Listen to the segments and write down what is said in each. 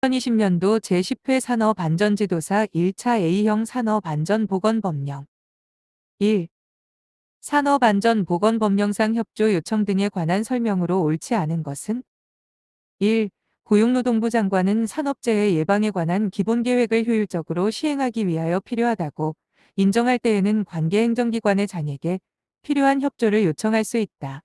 2020년도 제10회 산업안전지도사 1차 A형 산업안전보건법령 1. 산업안전보건법령상 협조 요청 등에 관한 설명으로 옳지 않은 것은 1. 고용노동부 장관은 산업재해 예방에 관한 기본계획을 효율적으로 시행하기 위하여 필요하다고 인정할 때에는 관계 행정기관의 장에게 필요한 협조를 요청할 수 있다.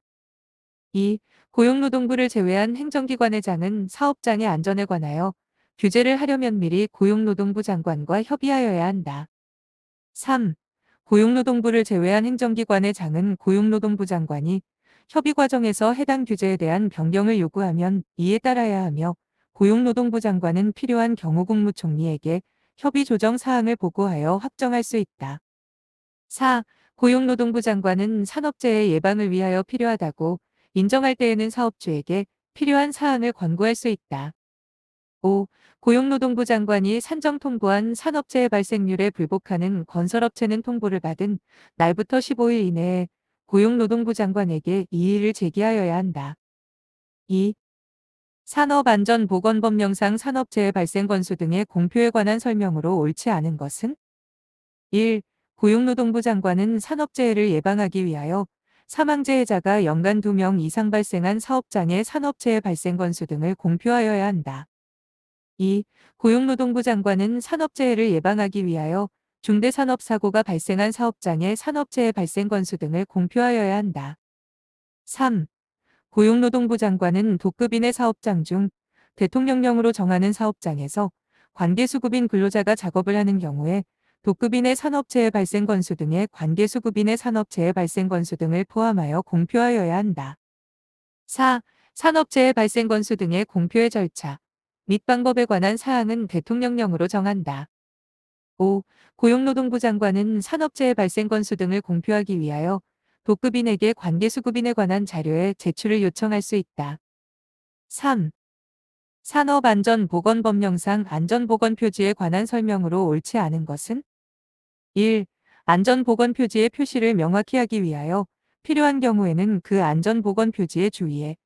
2. 고용노동부를 제외한 행정기관의 장은 사업장의 안전에 관하여 규제를 하려면 미리 고용노동부 장관과 협의하여야 한다. 3. 고용노동부를 제외한 행정기관의 장은 고용노동부 장관이 협의 과정에서 해당 규제에 대한 변경을 요구하면 이에 따라야 하며 고용노동부 장관은 필요한 경우 국무총리에게 협의 조정 사항을 보고하여 확정할 수 있다. 4. 고용노동부 장관은 산업재해 예방을 위하여 필요하다고 인정할 때에는 사업주에게 필요한 사항을 권고할 수 있다. 5. 고용노동부 장관이 산정 통보한 산업재해 발생률에 불복하는 건설업체는 통보를 받은 날부터 15일 이내에 고용노동부 장관에게 이의를 제기하여야 한다. 2. 산업안전보건법령상 산업재해 발생 건수 등의 공표에 관한 설명으로 옳지 않은 것은 1. 고용노동부 장관은 산업재해를 예방하기 위하여 사망재해자가 연간 2명 이상 발생한 사업장의 산업재해 발생 건수 등을 공표하여야 한다. 2. 고용노동부 장관은 산업재해를 예방하기 위하여 중대산업사고가 발생한 사업장의 산업재해 발생 건수 등을 공표하여야 한다. 3. 고용노동부 장관은 도급인의 사업장 중 대통령령으로 정하는 사업장에서 관계수급인 근로자가 작업을 하는 경우에 도급인의 산업재해 발생 건수 등의 관계수급인의 산업재해 발생 건수 등을 포함하여 공표하여야 한다. 4. 산업재해 발생 건수 등의 공표의 절차 및 방법에 관한 사항은 대통령령으로 정한다. 5. 고용노동부 장관은 산업재해 발생 건수 등을 공표하기 위하여 도급인에게 관계수급인에 관한 자료의 제출을 요청할 수 있다. 3. 산업안전보건법령상 안전보건표지에 관한 설명으로 옳지 않은 것은 1. 안전보건표지의 표시를 명확히 하기 위하여 필요한 경우에는 그 안전보건표지의 주위에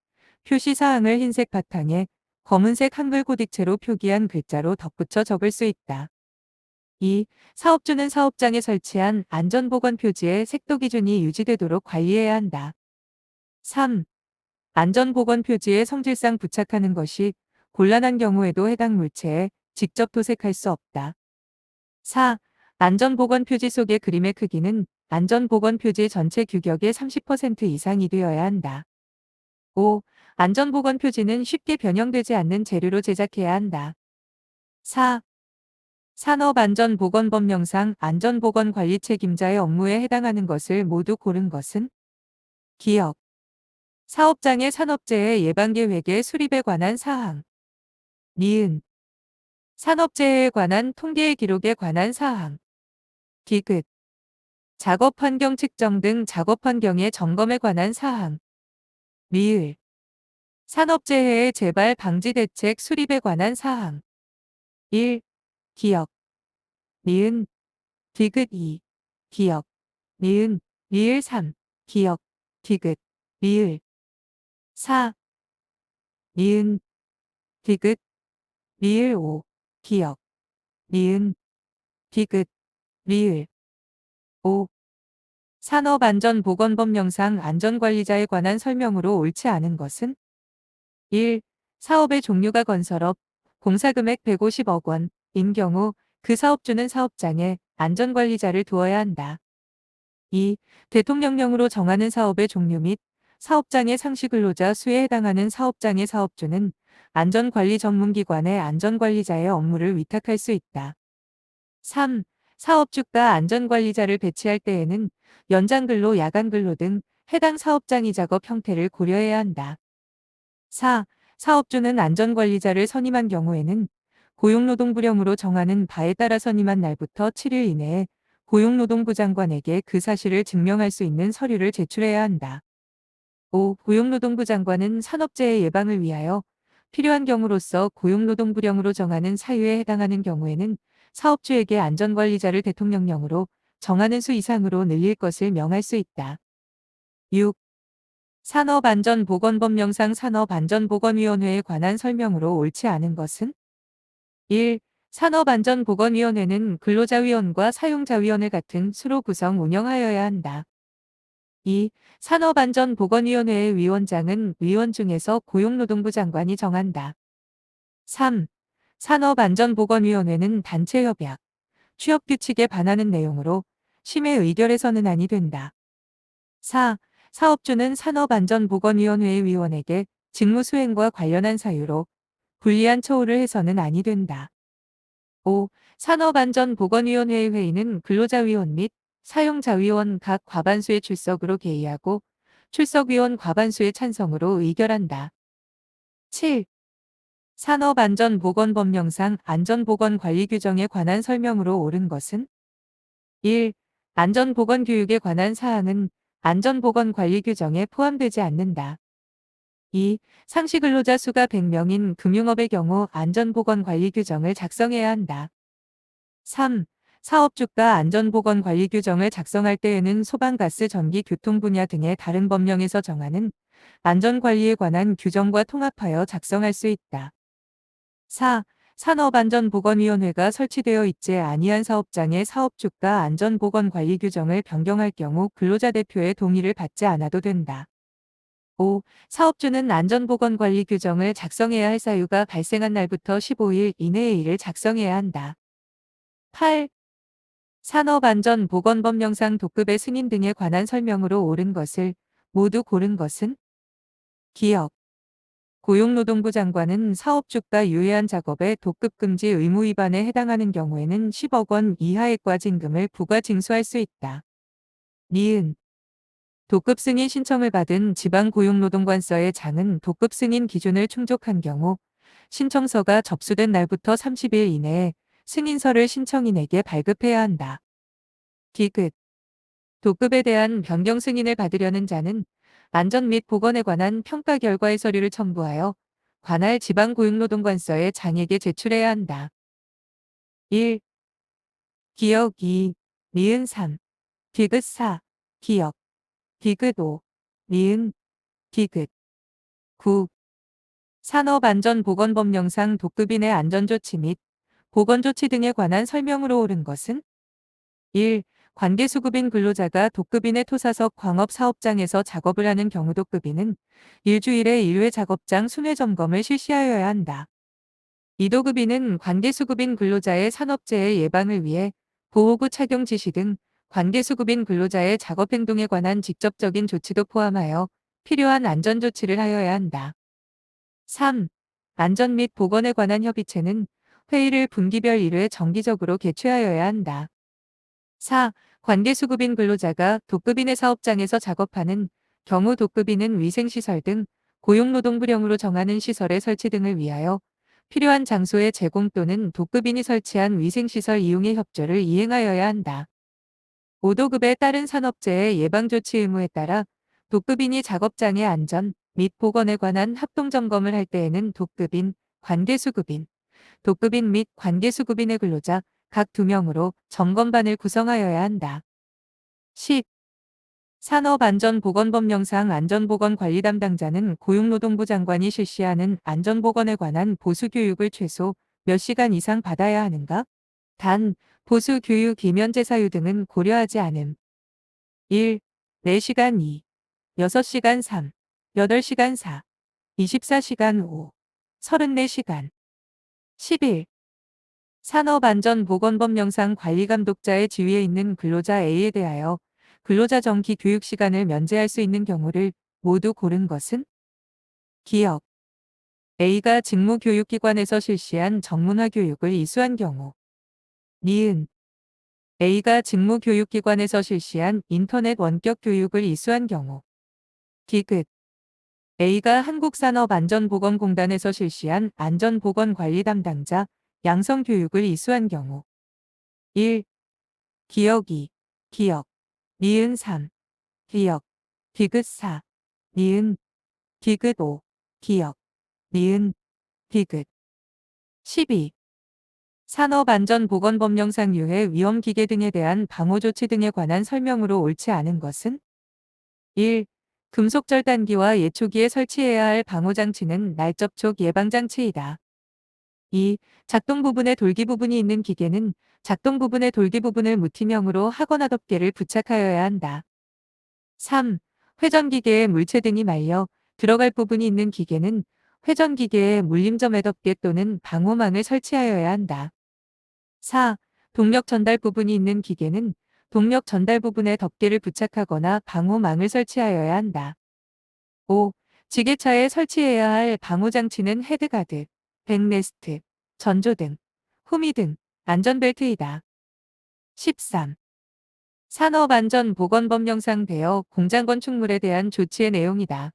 표시사항을 흰색 바탕에 검은색 한글 고딕체로 표기한 글자로 덧붙여 적을 수 있다. 2. 사업주는 사업장에 설치한 안전보건표지의 색도 기준이 유지되도록 관리해야 한다. 3. 안전보건표지에 성질상 부착하는 것이 곤란한 경우에도 해당 물체에 직접 도색할 수 없다. 4. 안전보건표지 속의 그림의 크기는 안전보건표지 전체 규격의 30% 이상이 되어야 한다. 5. 안전보건표지는 쉽게 변형되지 않는 재료로 제작해야 한다. 4. 산업안전보건법령상 안전보건관리 책임자의 업무에 해당하는 것을 모두 고른 것은 기억, 사업장의 산업재해 예방계획의 수립에 관한 사항, 니은, 산업재해에 관한 통계의 기록에 관한 사항, 디귿, 작업환경 측정 등 작업환경의 점검에 관한 사항, 리을, 산업재해의 재발 방지 대책 수립에 관한 사항, 1. 기억, 니은, 디귿 2. 기억, 니은, 리을 3. 기억, 디귿, 리을 4. 니은, 디귿, 리을 5. 기억, 니은, 디귿, 리을 5. 산업안전보건법령상 안전관리자에 관한 설명으로 옳지 않은 것은 1. 사업의 종류가 건설업, 공사금액 150억 원인 경우 그 사업주는 사업장에 안전관리자를 두어야 한다. 2. 대통령령으로 정하는 사업의 종류 및 사업장의 상시근로자 수에 해당하는 사업장의 사업주는 안전관리 전문기관의 안전관리자의 업무를 위탁할 수 있다. 3. 사업주가 안전관리자를 배치할 때에는 연장근로, 야간근로 등 해당 사업장의 작업 형태를 고려해야 한다. 4. 사업주는 안전관리자를 선임한 경우에는 고용노동부령으로 정하는 바에 따라 선임한 날부터 7일 이내에 고용노동부 장관에게 그 사실을 증명할 수 있는 서류를 제출해야 한다. 5. 고용노동부 장관은 산업재해 예방을 위하여 필요한 경우로서 고용노동부령으로 정하는 사유에 해당하는 경우에는 사업주에게 안전관리자를 대통령령으로 정하는 수 이상으로 늘릴 것을 명할 수 있다. 6. 산업안전보건법령상 산업안전보건위원회에 관한 설명으로 옳지 않은 것은 1. 산업안전보건위원회는 근로자위원과 사용자위원회 같은 수로 구성 운영하여야 한다. 2. 산업안전보건위원회의 위원장은 위원 중에서 고용노동부 장관이 정한다. 3. 산업안전보건위원회는 단체협약, 취업규칙에 반하는 내용으로 심해 의결에서는 아니 된다. 4. 사업주는 산업안전보건위원회의 위원에게 직무 수행과 관련한 사유로 불리한 처우를 해서는 아니 된다. 5. 산업안전보건위원회의 회의는 근로자위원 및 사용자위원 각 과반수의 출석으로 개의하고 출석위원 과반수의 찬성으로 의결한다. 7. 산업안전보건법령상 안전보건관리 규정에 관한 설명으로 옳은 것은 1. 안전보건교육에 관한 사항은 안전보건관리 규정에 포함되지 않는다. 2. 상시 근로자 수가 100명인 금융업의 경우 안전보건관리 규정을 작성해야 한다. 3. 사업주가 안전보건관리 규정을 작성할 때에는 소방가스 전기 교통 분야 등의 다른 법령에서 정하는 안전관리에 관한 규정과 통합하여 작성할 수 있다. 4. 산업안전보건위원회가 설치되어 있지 아니한 사업장의 사업주가 안전보건관리 규정을 변경할 경우 근로자 대표의 동의를 받지 않아도 된다. 5. 사업주는 안전보건관리 규정을 작성해야 할 사유가 발생한 날부터 15일 이내에 이를 작성해야 한다. 8. 산업안전보건법령상 도급의 승인 등에 관한 설명으로 옳은 것을 모두 고른 것은 기억. 고용노동부 장관은 사업주가 유해한 작업의 도급 금지 의무 위반에 해당하는 경우에는 10억 원 이하의 과징금을 부과 징수할 수 있다. 니은. 도급 승인 신청을 받은 지방고용노동관서의 장은 도급 승인 기준을 충족한 경우 신청서가 접수된 날부터 30일 이내에 승인서를 신청인에게 발급해야 한다. 디귿. 도급에 대한 변경 승인을 받으려는 자는 안전 및 보건에 관한 평가 결과의 서류를 첨부하여 관할 지방고용노동관서에 장에게 제출해야 한다. 1. 기억 2. 니은 3. 디귿 4. 기억. 디귿 5. 니은. 디귿 9. 산업안전보건법령상 도급인의 안전조치 및 보건조치 등에 관한 설명으로 옳은 것은 1. 관계수급인 근로자가 도급인의 토사석 광업사업장에서 작업을 하는 경우 도급인은 일주일에 1회 작업장 순회 점검을 실시하여야 한다. 2도급인은 관계수급인 근로자의 산업재해 예방을 위해 보호구 착용 지시 등 관계수급인 근로자의 작업행동에 관한 직접적인 조치도 포함하여 필요한 안전조치를 하여야 한다. 3. 안전 및 보건에 관한 협의체는 회의를 분기별 1회 정기적으로 개최하여야 한다. 4. 관계수급인 근로자가 도급인의 사업장에서 작업하는 경우 도급인은 위생시설 등 고용노동부령으로 정하는 시설의 설치 등을 위하여 필요한 장소의 제공 또는 도급인이 설치한 위생시설 이용의 협조를 이행하여야 한다. 5도급에 따른 산업재해 예방조치 의무에 따라 도급인이 작업장의 안전 및 보건에 관한 합동점검을 할 때에는 도급인, 관계수급인, 도급인 및 관계수급인의 근로자 각 2명으로 점검반을 구성하여야 한다. 10. 산업안전보건법령상 안전보건관리 담당자는 고용노동부 장관이 실시하는 안전보건에 관한 보수교육을 최소 몇 시간 이상 받아야 하는가? 단, 보수교육 이면제 사유 등은 고려하지 않음. 1. 4시간 2. 6시간 3. 8시간 4. 24시간 5. 34시간. 11. 산업안전보건법령상 관리감독자의 지위에 있는 근로자 A에 대하여 근로자 정기 교육 시간을 면제할 수 있는 경우를 모두 고른 것은 기억. A가 직무교육기관에서 실시한 전문화 교육을 이수한 경우. 니은. A가 직무교육기관에서 실시한 인터넷 원격 교육을 이수한 경우. 디귿. A가 한국산업안전보건공단에서 실시한 안전보건관리 담당자 양성교육을 이수한 경우. 1. 기억 2. 기억. 니은 3. 기억. 디귿 4. 니은. 디귿 5. 기억. 니은. 디귿 12. 산업안전보건법령상 유해 위험기계 등에 대한 방호조치 등에 관한 설명으로 옳지 않은 것은 1. 금속절단기와 예초기에 설치해야 할 방호장치는 날접촉 예방장치이다. 2. 작동 부분에 돌기 부분이 있는 기계는 작동 부분에 돌기 부분을 무팀형으로 하거나 덮개를 부착하여야 한다. 3. 회전기계에 물체 등이 말려 들어갈 부분이 있는 기계는 회전기계에 물림점 덮개 또는 방호망을 설치하여야 한다. 4. 동력 전달 부분이 있는 기계는 동력 전달 부분에 덮개를 부착하거나 방호망을 설치하여야 한다. 5. 지게차에 설치해야 할 방호장치는 헤드가드, 백레스트, 전조등, 후미등, 안전벨트이다. 13. 산업안전보건법령상 대여 공장 건축물에 대한 조치의 내용이다.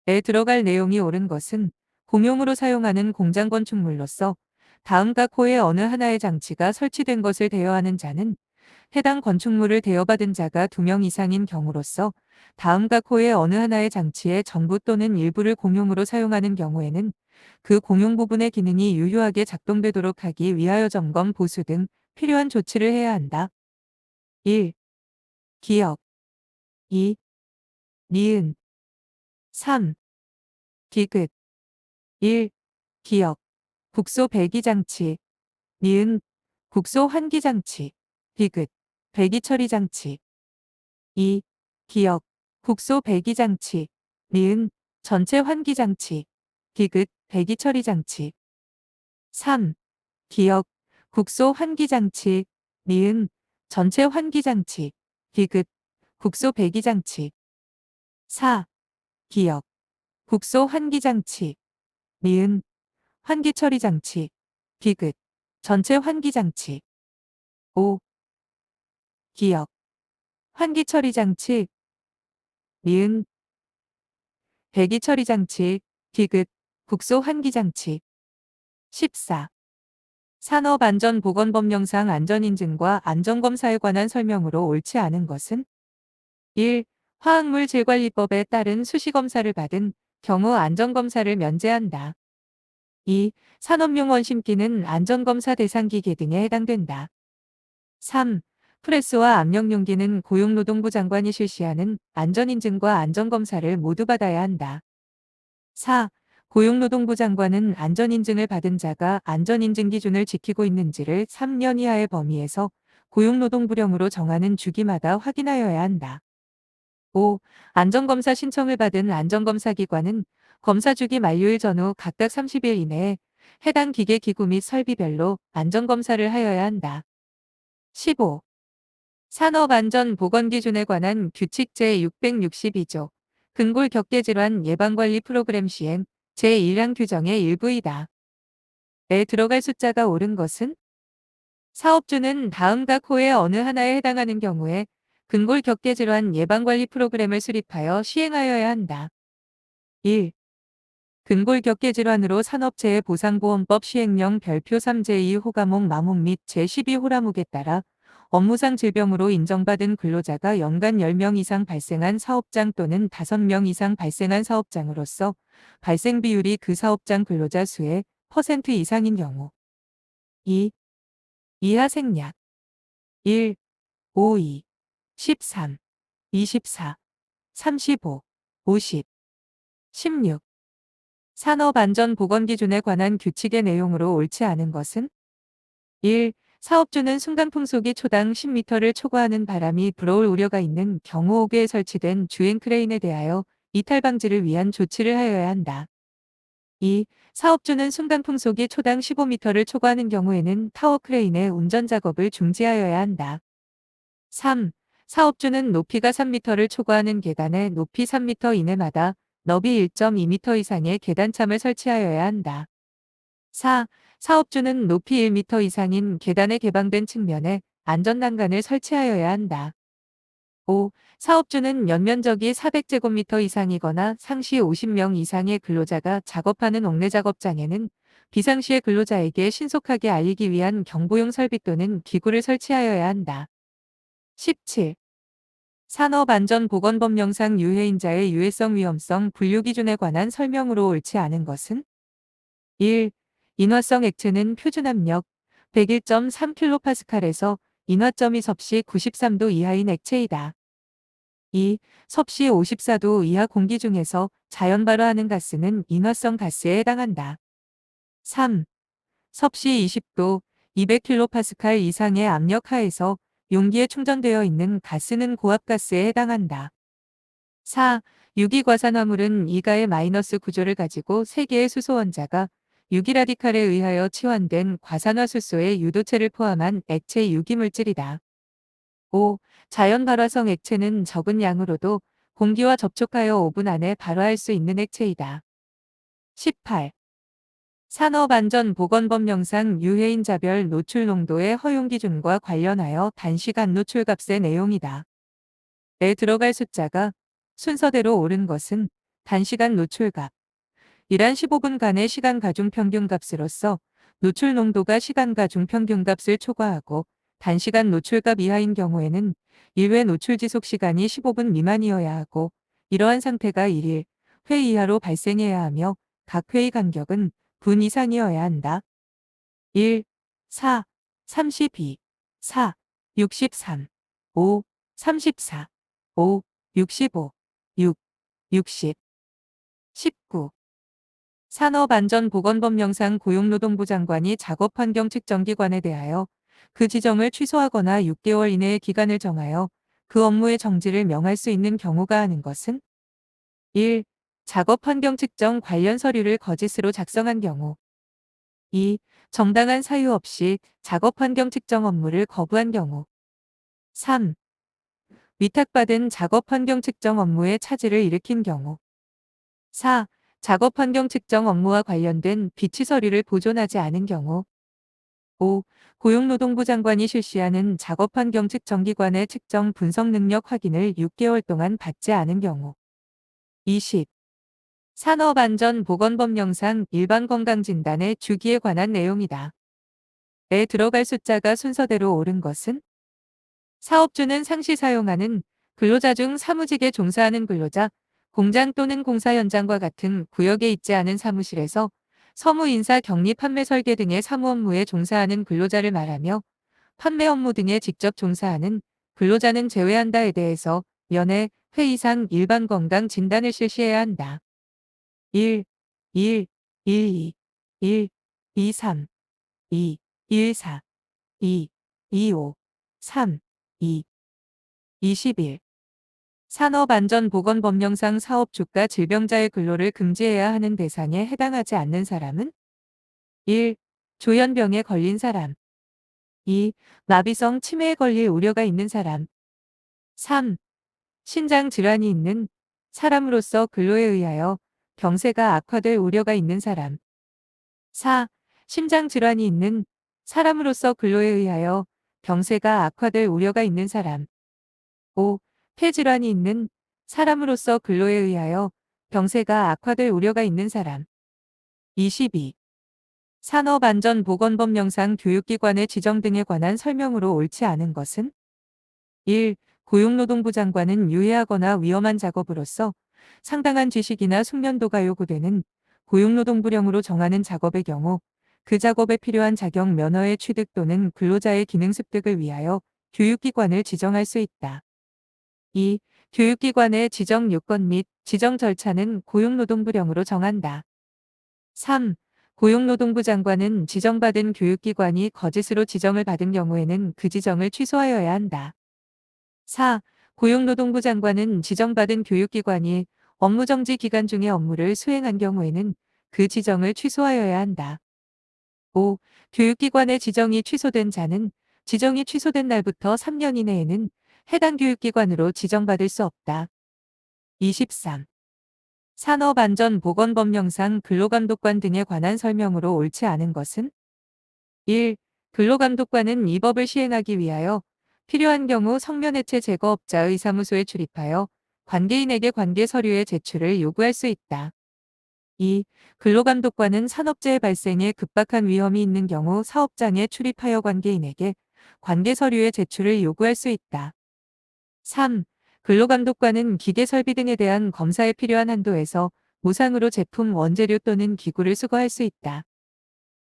에 들어갈 내용이 옳은 것은 공용으로 사용하는 공장 건축물로서 다음 각 호의 어느 하나의 장치가 설치된 것을 대여하는 자는 해당 건축물을 대여받은 자가 2명 이상인 경우로서 다음 각 호의 어느 하나의 장치의 전부 또는 일부를 공용으로 사용하는 경우에는 그 공용 부분의 기능이 유효하게 작동되도록 하기 위하여 점검, 보수 등 필요한 조치를 해야 한다. 1. 기역 2. 니은 3. 디귿 1. 기역 국소 배기장치 니은 국소 환기장치 디귿 배기처리장치 2. 기역 국소 배기장치 니은 전체 환기장치 디귿 배기처리장치 3. 기역 국소 환기장치 니은 전체 환기장치 디귿 국소 배기장치 4. 기역 국소 환기장치 니은 환기처리장치 디귿 전체 환기장치 5. 기역 환기처리장치 니은 배기처리장치 디귿 국소 환기장치 14. 산업안전보건법령상 안전인증과 안전검사에 관한 설명으로 옳지 않은 것은 1. 화학물질관리법에 따른 수시검사를 받은 경우 안전검사를 면제한다. 2. 산업용 원심기는 안전검사 대상 기계 등에 해당된다. 3. 프레스와 압력용기는 고용노동부 장관이 실시하는 안전인증과 안전검사를 모두 받아야 한다. 4. 고용노동부 장관은 안전인증을 받은 자가 안전인증 기준을 지키고 있는지를 3년 이하의 범위에서 고용노동부령으로 정하는 주기마다 확인하여야 한다. 5. 안전검사 신청을 받은 안전검사기관은 검사주기 만료일 전후 각각 30일 이내에 해당 기계 기구 및 설비별로 안전검사를 하여야 한다. 15. 산업안전보건기준에 관한 규칙 제662조 근골격계질환 예방관리 프로그램 시행 제1항 규정의 일부이다. 에 들어갈 숫자가 옳은 것은 사업주는 다음 각 호의 어느 하나에 해당하는 경우에 근골격계질환 예방관리 프로그램을 수립하여 시행하여야 한다. 1. 근골격계질환으로 산업재해보상보험법 시행령 별표 3 제2 호감목 마목 및 제12 호라목에 따라 업무상 질병으로 인정받은 근로자가 연간 10명 이상 발생한 사업장 또는 5명 이상 발생한 사업장으로서 발생 비율이 그 사업장 근로자 수의 % 이상인 경우 2. 이하 생략 1. 5, 2, 13, 24, 35, 50, 16 산업안전보건기준에 관한 규칙의 내용으로 옳지 않은 것은 1. 사업주는 순간풍속이 초당 10m를 초과하는 바람이 불어올 우려가 있는 경우 옥외에 설치된 주행 크레인에 대하여 이탈 방지를 위한 조치를 하여야 한다. 2. 사업주는 순간풍속이 초당 15m를 초과하는 경우에는 타워 크레인의 운전 작업을 중지하여야 한다. 3. 사업주는 높이가 3m를 초과하는 계단에 높이 3m 이내마다 너비 1.2m 이상의 계단참을 설치하여야 한다. 4. 사업주는 높이 1m 이상인 계단에 개방된 측면에 안전난간을 설치하여야 한다. 5. 사업주는 연면적이 400제곱미터 이상이거나 상시 50명 이상의 근로자가 작업하는 옥내 작업장에는 비상시에 근로자에게 신속하게 알리기 위한 경보용 설비 또는 기구를 설치하여야 한다. 17. 산업안전보건법령상 유해인자의 유해성 위험성 분류 기준에 관한 설명으로 옳지 않은 것은 1. 인화성 액체는 표준압력 101.3kPa에서 인화점이 섭씨 93도 이하인 액체이다. 2. 섭씨 54도 이하 공기 중에서 자연 발화하는 가스는 인화성 가스에 해당한다. 3. 섭씨 20도 200kPa 이상의 압력 하에서 용기에 충전되어 있는 가스는 고압가스에 해당한다. 4. 유기과산화물은 이가의 마이너스 구조를 가지고 3개의 수소 원자가 유기라디칼에 의하여 치환된 과산화수소의 유도체를 포함한 액체 유기물질이다. 5. 자연 발화성 액체는 적은 양으로도 공기와 접촉하여 5분 안에 발화할 수 있는 액체이다. 18. 산업안전보건법령상 유해인자별 노출 농도의 허용 기준과 관련하여 단시간 노출값의 내용이다. 에 들어갈 숫자가 순서대로 옳은 것은 단시간 노출값, 이란 15분간의 시간 가중 평균값으로서 노출 농도가 시간 가중 평균값을 초과하고 단시간 노출값 이하인 경우에는 1회 노출 지속 시간이 15분 미만이어야 하고 이러한 상태가 1일, 회 이하로 발생해야 하며 각 회의 간격은 분 이상이어야 한다. 1, 4, 32, 4, 63, 5, 34, 5, 65, 6, 60, 19. 산업안전보건법령상 고용노동부 장관이 작업환경 측정기관에 대하여 그 지정을 취소하거나 6개월 이내의 기간을 정하여 그 업무의 정지를 명할 수 있는 경우가 하는 것은 1. 작업환경 측정 관련 서류를 거짓으로 작성한 경우 2. 정당한 사유 없이 작업환경 측정 업무를 거부한 경우 3. 위탁받은 작업환경 측정 업무에 차질을 일으킨 경우 4. 작업환경 측정 업무와 관련된 비치 서류를 보존하지 않은 경우 5. 고용노동부 장관이 실시하는 작업환경 측정기관의 측정 분석 능력 확인을 6개월 동안 받지 않은 경우 20. 산업안전보건법령상 일반건강진단의 주기에 관한 내용이다. 에 들어갈 숫자가 순서대로 옳은 것은 사업주는 상시 사용하는 근로자 중 사무직에 종사하는 근로자, 공장 또는 공사 현장과 같은 구역에 있지 않은 사무실에서 서무 인사 격리 판매 설계 등의 사무 업무에 종사하는 근로자를 말하며 판매 업무 등에 직접 종사하는 근로자는 제외한다에 대해서 연회, 회 이상 일반 건강 진단을 실시해야 한다. 1, 1, 1, 2, 1, 2, 3, 2, 1, 4, 2, 2, 5, 3, 2, 21. 산업안전보건법령상 사업주가 질병자의 근로를 금지해야 하는 대상에 해당하지 않는 사람은 1. 조현병에 걸린 사람 2. 마비성 치매에 걸릴 우려가 있는 사람 3. 신장 질환이 있는 사람으로서 근로에 의하여 병세가 악화될 우려가 있는 사람 4. 심장 질환이 있는 사람으로서 근로에 의하여 병세가 악화될 우려가 있는 사람 5. 폐질환이 있는 사람으로서 근로에 의하여 병세가 악화될 우려가 있는 사람 22. 산업안전보건법령상 교육기관의 지정 등에 관한 설명으로 옳지 않은 것은 1. 고용노동부 장관은 유해하거나 위험한 작업으로서 상당한 지식이나 숙련도가 요구되는 고용노동부령으로 정하는 작업의 경우 그 작업에 필요한 자격 면허의 취득 또는 근로자의 기능 습득을 위하여 교육기관을 지정할 수 있다. 2. 교육기관의 지정 요건 및 지정 절차는 고용노동부령으로 정한다. 3. 고용노동부 장관은 지정받은 교육기관이 거짓으로 지정을 받은 경우에는 그 지정을 취소하여야 한다. 4. 고용노동부 장관은 지정받은 교육기관이 업무정지 기간 중에 업무를 수행한 경우에는 그 지정을 취소하여야 한다. 5. 교육기관의 지정이 취소된 자는 지정이 취소된 날부터 3년 이내에는 해당 교육기관으로 지정받을 수 없다. 23. 산업안전보건법령상 근로감독관 등에 관한 설명으로 옳지 않은 것은 1. 근로감독관은 이 법을 시행하기 위하여 필요한 경우 성면해체 제거업자의 사무소에 출입하여 관계인에게 관계 서류의 제출을 요구할 수 있다. 2. 근로감독관은 산업재해 발생에 급박한 위험이 있는 경우 사업장에 출입하여 관계인에게 관계 서류의 제출을 요구할 수 있다. 3. 근로감독관은 기계 설비 등에 대한 검사에 필요한 한도에서 무상으로 제품 원재료 또는 기구를 수거할 수 있다.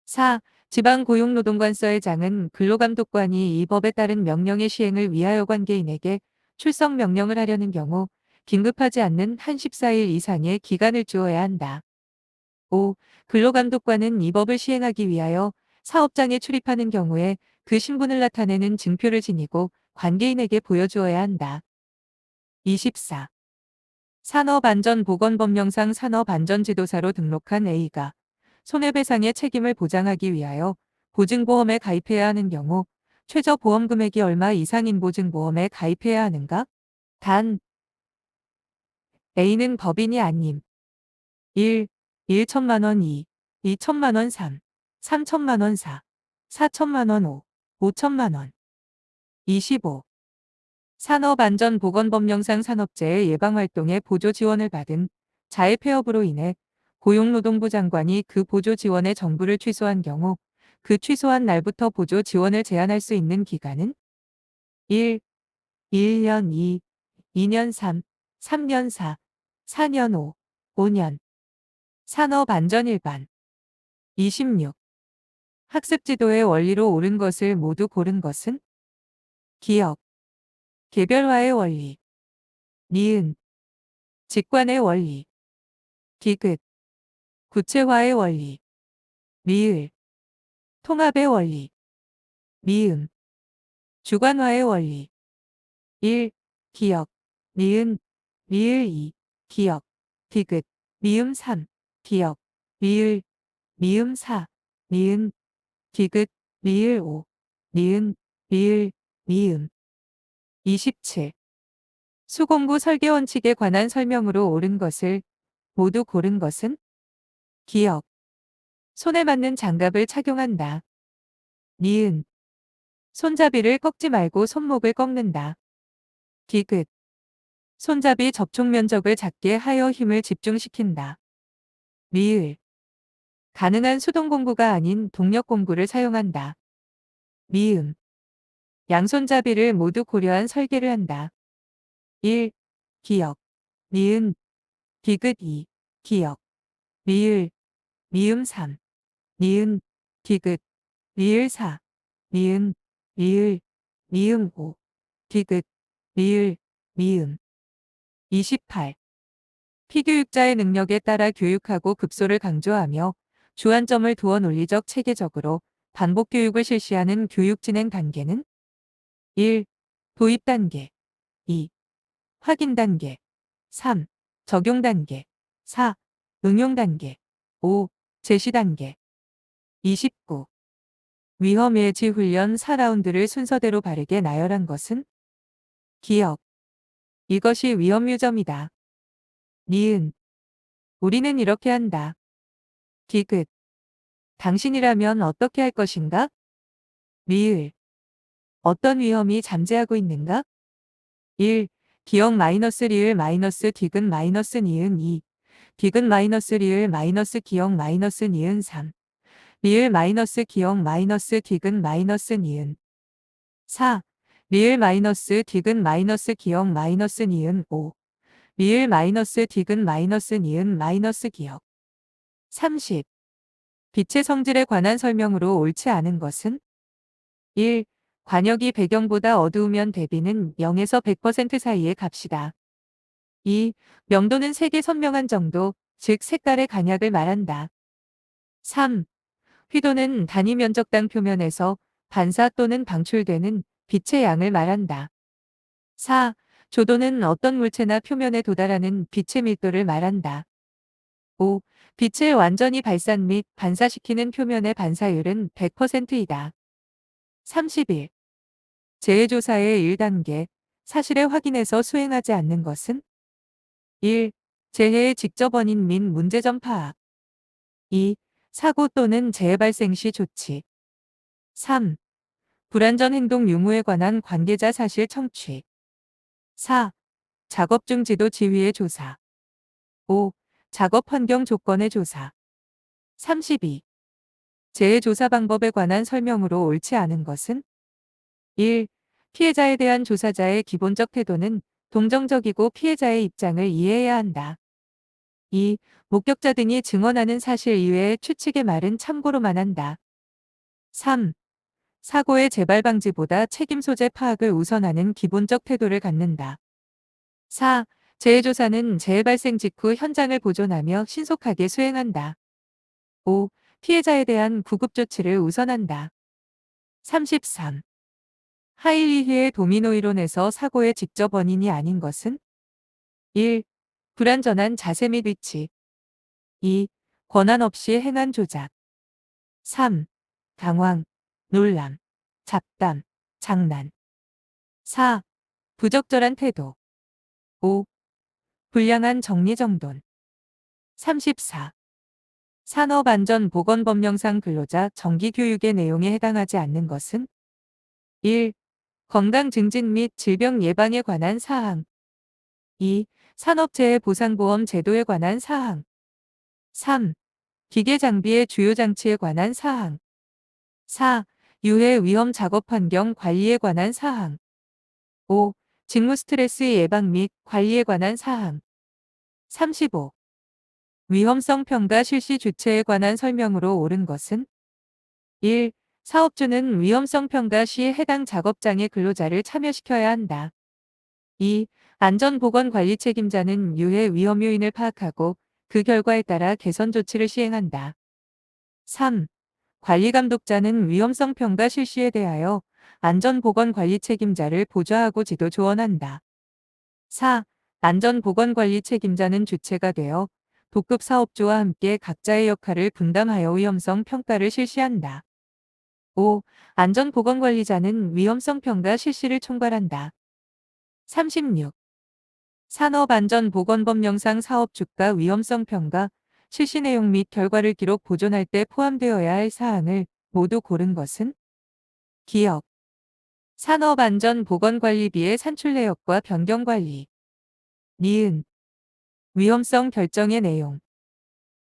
4. 지방고용노동관서의 장은 근로감독관이 이 법에 따른 명령의 시행을 위하여 관계인에게 출석 명령을 하려는 경우 긴급하지 않는 한 14일 이상의 기간을 주어야 한다. 5. 근로감독관은 이 법을 시행하기 위하여 사업장에 출입하는 경우에 그 신분을 나타내는 증표를 지니고 관계인에게 보여주어야 한다. 24. 산업안전보건법령상 산업안전지도사로 등록한 A가 손해배상의 책임을 보장하기 위하여 보증보험에 가입해야 하는 경우 최저 보험 금액이 얼마 이상인 보증보험에 가입해야 하는가? 단 A는 법인이 아님 1. 1천만 원 2. 2천만 원 3. 3천만 원 4. 4천만 원 5. 5천만 원 25. 산업안전보건법령상 산업재해 예방활동에 보조 지원을 받은 자해 폐업으로 인해 고용노동부 장관이 그 보조 지원의 정부를 취소한 경우 그 취소한 날부터 보조 지원을 제한할 수 있는 기간은 1. 1년 2. 2년 3. 3년 4. 4년 5. 5년 산업안전 일반 26. 학습지도의 원리로 옳은 것을 모두 고른 것은 기억, 개별화의 원리, 니은, 직관의 원리, 디귿, 구체화의 원리, 미을, 통합의 원리, 미음, 주관화의 원리 1. 기억, 니은, 미을 2. 기억, 디귿, 미음 3. 기억, 미을, 미음 4. 니은, 디귿, 미을 5. 니은, 미을, 미음 27. 수공구 설계 원칙에 관한 설명으로 옳은 것을 모두 고른 것은 기억, 손에 맞는 장갑을 착용한다. 니은, 손잡이를 꺾지 말고 손목을 꺾는다. 디귿, 손잡이 접촉 면적을 작게 하여 힘을 집중시킨다. 미을, 가능한 수동 공구가 아닌 동력 공구를 사용한다. 미음, 양손잡이를 모두 고려한 설계를 한다. 1. 기억, 니은, 디귿 2. 기억, 미을, 미음 3. 니은, 디귿, 미을 4. 니은, 미을, 미음 5. 디귿, 미을, 미음 28. 피교육자의 능력에 따라 교육하고 급소를 강조하며 주안점을 두어 논리적 체계적으로 반복 교육을 실시하는 교육 진행 단계는 1. 도입 단계 2. 확인 단계 3. 적용 단계 4. 응용 단계 5. 제시 단계 29. 위험 예지 훈련 4라운드를 순서대로 바르게 나열한 것은 기억. 이것이 위험 요점이다. 니은. 우리는 이렇게 한다. 디귿. 당신이라면 어떻게 할 것인가? 미을. 어떤 위험이 잠재하고 있는가? 1. 기억 마이너스 리을 마이너스 디귿 마이너스 니은 2. 디귿 마이너스 리을 마이너스 기억 마이너스 니은 3. 리을 마이너스 기억 마이너스 디귿 마이너스 니은 4. 리을 마이너스 디귿 마이너스 기억 마이너스 니은 5. 리을 마이너스 디귿 마이너스 니은 마이너스 기억 30. 빛의 성질에 관한 설명으로 옳지 않은 것은 1. 관역이 배경보다 어두우면 대비는 0에서 100% 사이의 값이다. 2. 명도는 색이 선명한 정도, 즉 색깔의 간약을 말한다. 3. 휘도는 단위 면적당 표면에서 반사 또는 방출되는 빛의 양을 말한다. 4. 조도는 어떤 물체나 표면에 도달하는 빛의 밀도를 말한다. 5. 빛을 완전히 발산 및 반사시키는 표면의 반사율은 100%이다. 31. 재해조사의 1단계. 사실의 확인에서 수행하지 않는 것은 1. 재해의 직접 원인 및 문제점 파악 2. 사고 또는 재해 발생 시 조치 3. 불안전 행동 유무에 관한 관계자 사실 청취 4. 작업 중 지도 지휘의 조사 5. 작업 환경 조건의 조사 32. 재해 조사 방법에 관한 설명으로 옳지 않은 것은 1. 피해자에 대한 조사자의 기본적 태도는 동정적이고 피해자의 입장을 이해해야 한다. 2. 목격자 등이 증언하는 사실 이외의 추측의 말은 참고로만 한다. 3. 사고의 재발 방지보다 책임 소재 파악을 우선하는 기본적 태도를 갖는다. 4. 재해조사는 재해 발생 직후 현장을 보존하며 신속하게 수행한다. 5. 피해자에 대한 구급 조치를 우선한다. 33. 하일리히의 도미노 이론에서 사고의 직접 원인이 아닌 것은 1. 불완전한 자세 및 위치 2. 권한 없이 행한 조작 3. 당황, 놀람, 잡담, 장난 4. 부적절한 태도 5. 불량한 정리정돈 34. 산업안전보건법령상 근로자 정기교육의 내용에 해당하지 않는 것은 1. 건강 증진 및 질병 예방에 관한 사항 2. 산업재해 보상보험 제도에 관한 사항 3. 기계 장비의 주요 장치에 관한 사항 4. 유해 위험 작업 환경 관리에 관한 사항 5. 직무 스트레스 예방 및 관리에 관한 사항 35. 위험성 평가 실시 주체에 관한 설명으로 옳은 것은 1. 사업주는 위험성 평가 시 해당 작업장의 근로자를 참여시켜야 한다. 2. 안전보건관리 책임자는 유해 위험 요인을 파악하고 그 결과에 따라 개선 조치를 시행한다. 3. 관리감독자는 위험성 평가 실시에 대하여 안전보건관리 책임자를 보좌하고 지도 조언한다. 4. 안전보건관리 책임자는 주체가 되어 독급 사업주와 함께 각자의 역할을 분담하여 위험성 평가를 실시한다. 5. 안전보건관리자는 위험성 평가 실시를 총괄한다. 36. 산업안전보건법령상 사업주가 위험성 평가, 실시 내용 및 결과를 기록 보존할 때 포함되어야 할 사항을 모두 고른 것은 기억. 산업안전보건관리비의 산출 내역과 변경관리. 니은. 위험성 결정의 내용.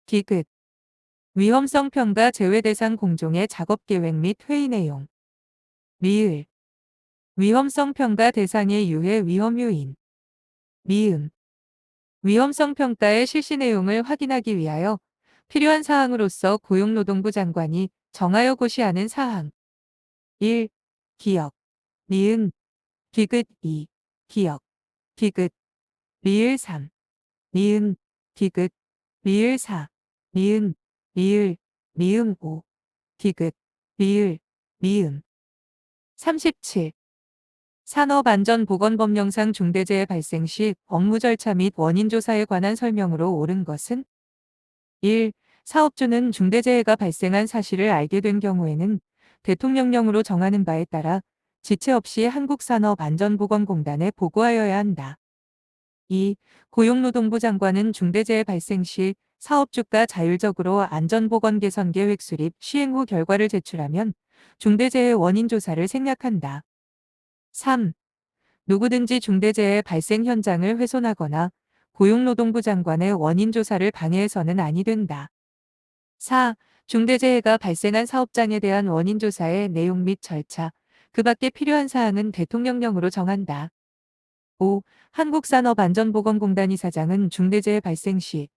디귿. 위험성 평가 제외 대상 공종의 작업 계획 및 회의 내용. 리을. 위험성 평가 대상의 유해 위험 요인. 미음. 위험성 평가의 실시 내용을 확인하기 위하여 필요한 사항으로서 고용노동부 장관이 정하여 고시하는 사항. 1. 기억. 니은. 디귿 2. 기억. 디귿. 리을 3. 니은. 디귿. 리을 4. 니은. 리을. 미음 5. 디귿. 리을. 미음. 37. 산업안전보건법령상 중대재해 발생 시 업무 절차 및 원인 조사에 관한 설명으로 옳은 것은 1. 사업주는 중대재해가 발생한 사실을 알게 된 경우에는 대통령령으로 정하는 바에 따라 지체 없이 한국산업안전보건공단에 보고하여야 한다. 2. 고용노동부 장관은 중대재해 발생 시 사업주가 자율적으로 안전보건 개선 계획 수립 시행 후 결과를 제출하면 중대재해 원인 조사를 생략한다. 3. 누구든지 중대재해 발생 현장을 훼손하거나 고용노동부 장관의 원인 조사를 방해해서는 아니 된다. 4. 중대재해가 발생한 사업장에 대한 원인 조사의 내용 및 절차, 그 밖에 필요한 사항은 대통령령으로 정한다. 5. 한국산업안전보건공단 이사장은 중대재해 발생 시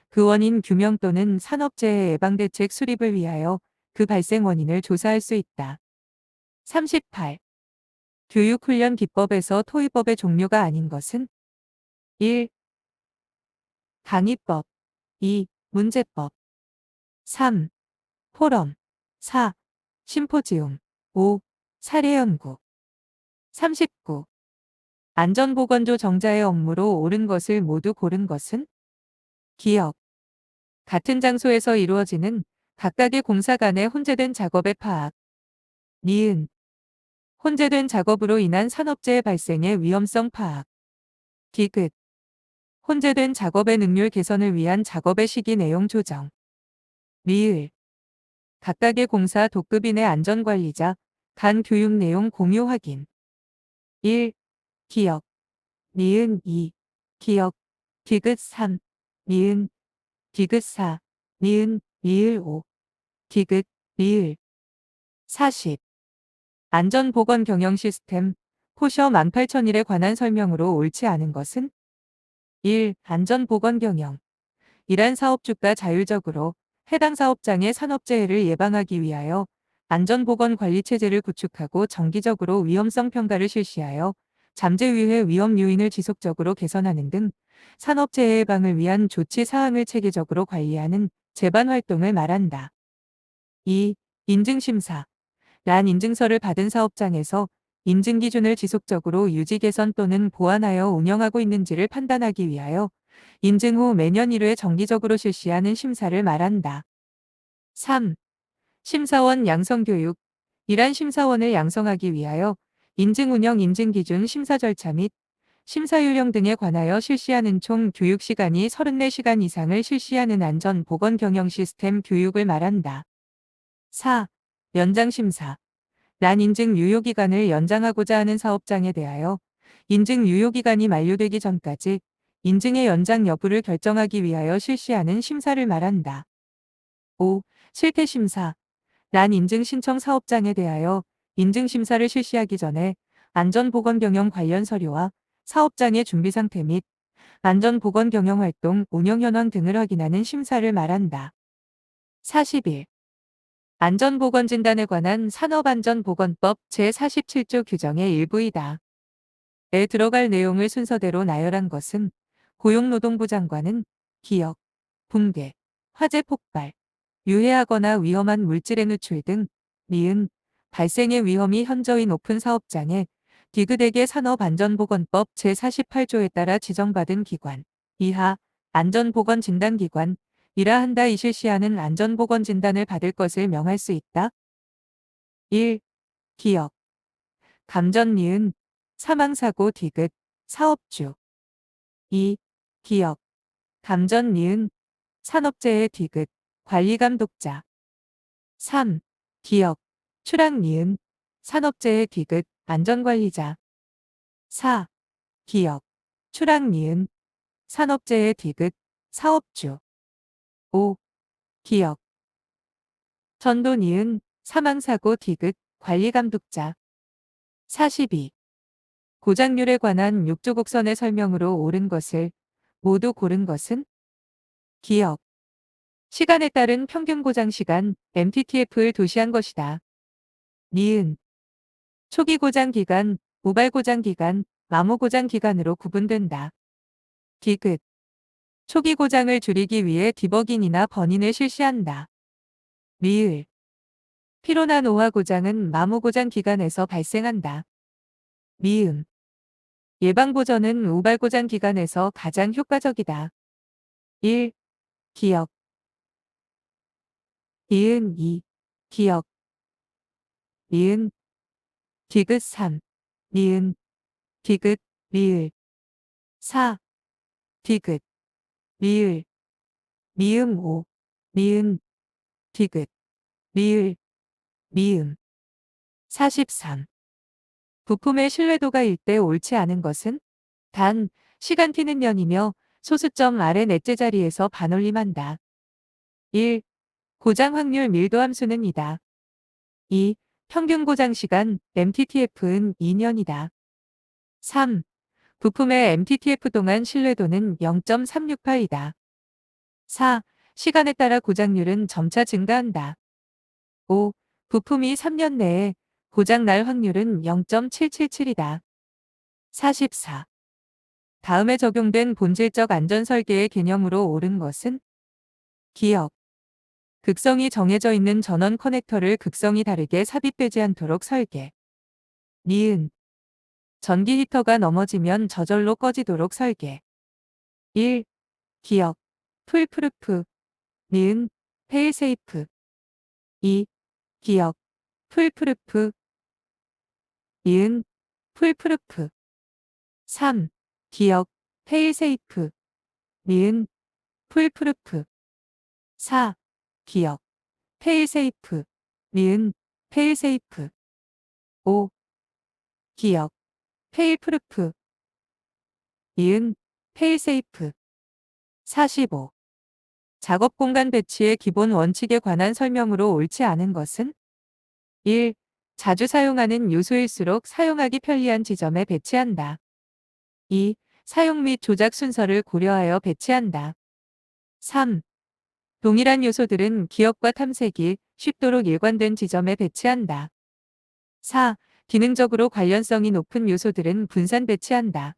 그 원인 규명 또는 산업재해 예방대책 수립을 위하여 그 발생 원인을 조사할 수 있다. 38. 교육훈련 기법에서 토의법의 종류가 아닌 것은 1. 강의법 2. 문제법 3. 포럼 4. 심포지움 5. 사례연구 39. 안전보건조 정자의 업무로 옳은 것을 모두 고른 것은 기억. 같은 장소에서 이루어지는 각각의 공사 간의 혼재된 작업의 파악. 니은. 혼재된 작업으로 인한 산업재해 발생의 위험성 파악. 디귿. 혼재된 작업의 능률 개선을 위한 작업의 시기 내용 조정. 리을. 각각의 공사 독급인의 안전관리자 간 교육 내용 공유 확인. 1. 기억. 니은 2. 기억. 디귿 3. 니은. 디귿 4. 니은. 리을 5. 디귿. 리을. 40. 안전보건 경영 시스템 포셔 18001에 관한 설명으로 옳지 않은 것은 1. 안전보건 경영. 이란 사업주가 자율적으로 해당 사업장의 산업재해를 예방하기 위하여 안전보건관리체제를 구축하고 정기적으로 위험성 평가를 실시하여 잠재위해 위험 요인을 지속적으로 개선하는 등 산업재해 예방을 위한 조치 사항을 체계적으로 관리하는 제반 활동을 말한다. 2. 인증심사. 란 인증서를 받은 사업장에서 인증 기준을 지속적으로 유지 개선 또는 보완하여 운영하고 있는지를 판단하기 위하여 인증 후 매년 1회 정기적으로 실시하는 심사를 말한다. 3. 심사원 양성교육. 이란 심사원을 양성하기 위하여 인증 운영 인증 기준 심사 절차 및 심사 요령 등에 관하여 실시하는 총 교육 시간이 34시간 이상을 실시하는 안전 보건 경영 시스템 교육을 말한다. 4. 연장 심사. 란 인증 유효기간을 연장하고자 하는 사업장에 대하여 인증 유효기간이 만료되기 전까지 인증의 연장 여부를 결정하기 위하여 실시하는 심사를 말한다. 5. 실태심사. 란 인증 신청 사업장에 대하여 인증심사를 실시하기 전에 안전보건경영 관련 서류와 사업장의 준비 상태 및 안전보건경영활동 운영 현황 등을 확인하는 심사를 말한다. 41. 안전보건진단에 관한 산업안전보건법 제47조 규정의 일부이다. 에 들어갈 내용을 순서대로 나열한 것은 고용노동부 장관은 기역, 붕괴, 화재 폭발, 유해하거나 위험한 물질의 누출 등 미은 발생의 위험이 현저히 높은 사업장에 디귿에게 산업안전보건법 제48조에 따라 지정받은 기관 이하 안전보건진단기관 이라 한다 이 실시하는 안전보건진단을 받을 것을 명할 수 있다. 1. 기역 감전 니은 사망사고 디귿 사업주 2. 기역 감전 니은 산업재해 디귿 관리감독자 3. 기역 추락 니은 산업재해 디귿 안전관리자 4. 기역 추락 니은 산업재해 디귿 사업주 5. 기역 전도 니은 사망사고 디귿 관리감독자 42. 고장률에 관한 6조 곡선의 설명으로 옳은 것을 모두 고른 것은 기역 시간에 따른 평균 고장 시간 MTTF를 도시한 것이다. 니은 초기 고장 기간, 우발 고장 기간, 마모 고장 기간으로 구분된다. 디귿 초기 고장을 줄이기 위해 디버깅이나 버닝을 실시한다. 리을 피로나 노화 고장은 마모 고장 기간에서 발생한다. 미음 예방 보전은 우발 고장 기간에서 가장 효과적이다. 1. 기역 이은 2. 기역 니은 디귿 3. 니은 디귿 리을 4. 디귿 리을 미음 5. 니은 디귿 리을 미음 43. 부품의 신뢰도가 1대 옳지 않은 것은 단 시간티는 년이며 소수점 아래 넷째 자리에서 반올림한다. 1. 고장 확률 밀도 함수는 2다. 2. 평균 고장 시간 MTTF는 2년이다. 3. 부품의 MTTF 동안 신뢰도는 0.368이다. 4. 시간에 따라 고장률은 점차 증가한다. 5. 부품이 3년 내에 고장 날 확률은 0.777이다. 44. 다음에 적용된 본질적 안전 설계의 개념으로 옳은 것은 기역 극성이 정해져 있는 전원 커넥터를 극성이 다르게 삽입되지 않도록 설계. 니은 전기 히터가 넘어지면 저절로 꺼지도록 설계. 1. 기역 풀프루프 니은 페일세이프 2. 기역 풀프루프 니은 풀프루프 3. 기역 페일세이프 니은 풀프루프 4. 기역 페일세이프 니은 페일세이프 5. 기역 페일프루프 니은 페일세이프 45. 작업 공간 배치의 기본 원칙에 관한 설명으로 옳지 않은 것은 1. 자주 사용하는 요소일수록 사용하기 편리한 지점에 배치한다. 2. 사용 및 조작 순서를 고려하여 배치한다. 3. 동일한 요소들은 기억과 탐색이 쉽도록 일관된 지점에 배치한다. 4. 기능적으로 관련성이 높은 요소들은 분산 배치한다.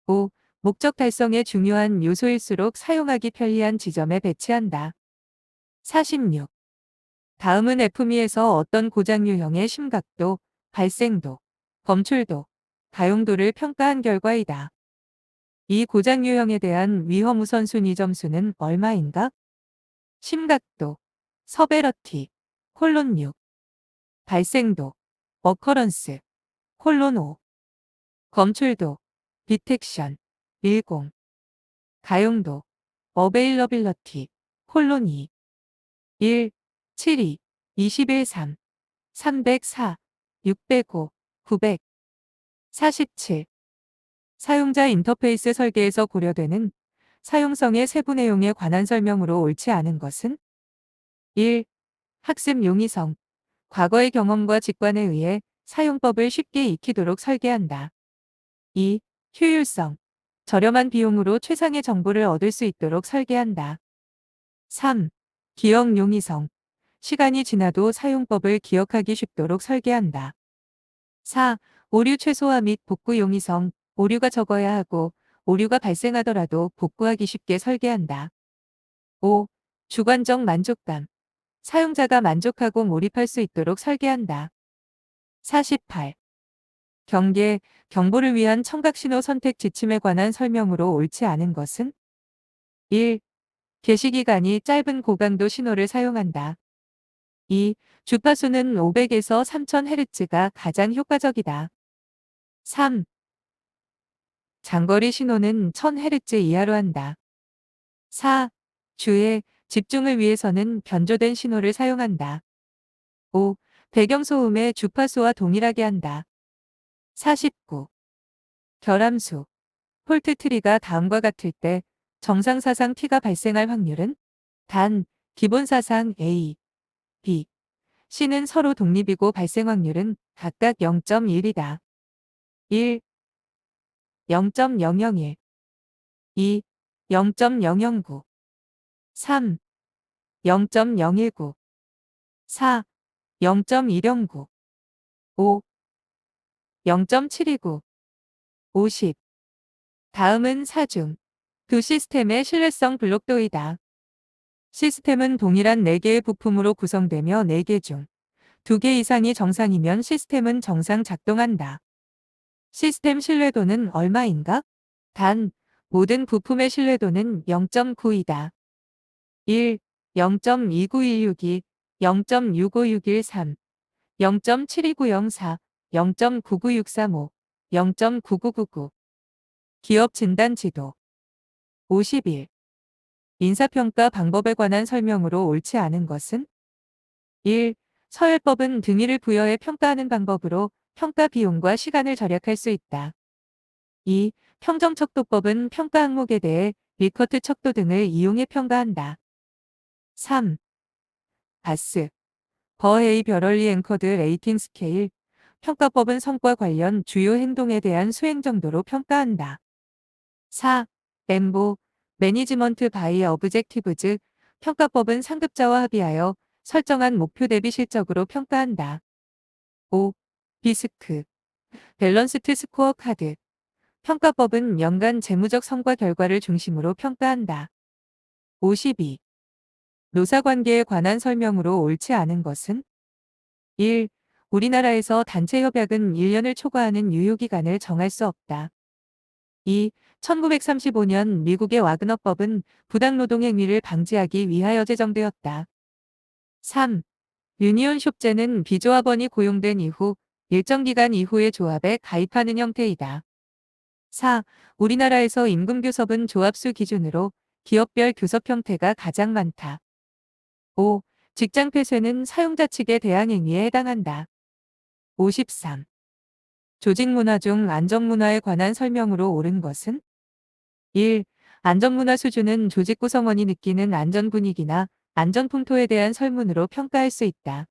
5. 목적 달성에 중요한 요소일수록 사용하기 편리한 지점에 배치한다. 46. 다음은 FME에서 어떤 고장 유형의 심각도, 발생도, 검출도, 가용도를 평가한 결과이다. 이 고장 유형에 대한 위험 우선순위 점수는 얼마인가? 심각도, 서베러티, 콜론 6, 발생도, 어커런스, 콜론 5, 검출도, 디텍션, 10, 가용도, 어베일러빌러티, 콜론 2, 1, 72, 21, 3, 304, 605, 900, 47. 사용자 인터페이스 설계에서 고려되는 사용성의 세부 내용에 관한 설명으로 옳지 않은 것은 1. 학습 용이성, 과거의 경험과 직관에 의해 사용법을 쉽게 익히도록 설계한다. 2. 효율성, 저렴한 비용으로 최상의 정보를 얻을 수 있도록 설계한다. 3. 기억 용이성, 시간이 지나도 사용법을 기억하기 쉽도록 설계한다. 4. 오류 최소화 및 복구 용이성, 오류가 적어야 하고 오류가 발생하더라도 복구하기 쉽게 설계한다. 5. 주관적 만족감, 사용자가 만족하고 몰입할 수 있도록 설계한다. 48. 경계, 경보를 위한 청각신호 선택 지침에 관한 설명으로 옳지 않은 것은 1. 게시기간이 짧은 고강도 신호를 사용한다. 2. 주파수는 500에서 3000Hz가 가장 효과적이다. 3. 장거리 신호는 1000Hz 이하로 한다. 4. 주의, 집중을 위해서는 변조된 신호를 사용한다. 5. 배경소음의 주파수와 동일하게 한다. 49. 결함수, 폴트 트리가 다음과 같을 때 정상사상 T가 발생할 확률은 단, 기본사상 A, B, C는 서로 독립이고 발생 확률은 각각 0.1이다. 1. 0.001, 2. 0.009, 3. 0.019, 4. 0.109, 5. 0.729, 50. 다음은 4중 두 시스템의 신뢰성 블록도이다. 시스템은 동일한 4개의 부품으로 구성되며 4개 중 2개 이상이 정상이면 시스템은 정상 작동한다. 시스템 신뢰도는 얼마인가? 단, 모든 부품의 신뢰도는 0.9이다. 1. 0.29162, 0.65613, 0.72904, 0.99635, 0.9999. 기업 진단 지도. 51. 인사평가 방법에 관한 설명으로 옳지 않은 것은 1. 서열법은 등위를 부여해 평가하는 방법으로 평가 비용과 시간을 절약할 수 있다. 2. 평정척도법은 평가 항목에 대해 리커트 척도 등을 이용해 평가한다. 3. 바스, 버헤이 벼럴리 앵커드 레이팅 스케일, 평가법은 성과 관련 주요 행동에 대한 수행 정도로 평가한다. 4. 엠보, 매니지먼트 바이 어브젝티브즈, 평가법은 상급자와 합의하여 설정한 목표 대비 실적으로 평가한다. 5. 비스크, 밸런스드 스코어 카드, 평가법은 연간 재무적 성과 결과를 중심으로 평가한다. 52. 노사관계에 관한 설명으로 옳지 않은 것은 1. 우리나라에서 단체 협약은 1년을 초과하는 유효기간을 정할 수 없다. 2. 1935년 미국의 와그너법은 부당노동 행위를 방지하기 위하여 제정되었다. 3. 유니온 숍제는 비조합원이 고용된 이후 일정 기간 이후의 조합에 가입하는 형태이다. 4. 우리나라에서 임금교섭은 조합수 기준으로 기업별 교섭 형태가 가장 많다. 5. 직장 폐쇄는 사용자 측의 대항 행위에 해당한다. 53. 조직 문화 중 안전문화에 관한 설명으로 옳은 것은 1. 안전문화 수준은 조직 구성원이 느끼는 안전 분위기나 안전 풍토에 대한 설문으로 평가할 수 있다.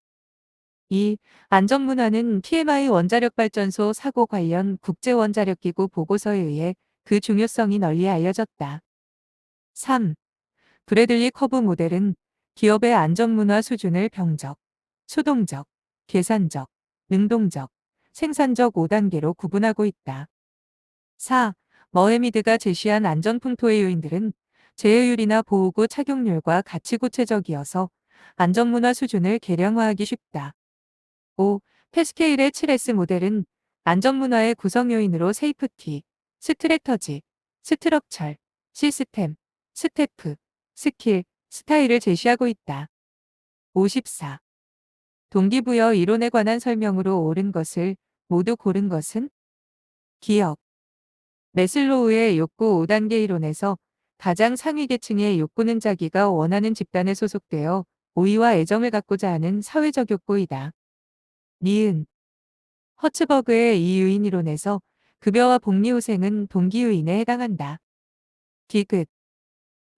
2. 안전문화는 TMI 원자력발전소 사고 관련 국제원자력기구 보고서에 의해 그 중요성이 널리 알려졌다. 3. 브래들리 커브 모델은 기업의 안전문화 수준을 병적, 수동적, 계산적, 능동적, 생산적 5단계로 구분하고 있다. 4. 머헤미드가 제시한 안전풍토의 요인들은 재해율이나 보호구 착용률과 가치 구체적이어서 안전문화 수준을 계량화하기 쉽다. 5. 패스케일의 7S 모델은 안전문화의 구성 요인으로 세이프티, 스트래터지, 스트럭처, 시스템, 스태프, 스킬, 스타일을 제시하고 있다. 54. 동기부여 이론에 관한 설명으로 옳은 것을 모두 고른 것은? 기억. 매슬로우의 욕구 5단계 이론에서 가장 상위 계층의 욕구는 자기가 원하는 집단에 소속되어 우위와 애정을 갖고자 하는 사회적 욕구이다. 니은. 허츠버그의 이유인 이론에서 급여와 복리후생은 동기요인에 해당한다. 디귿.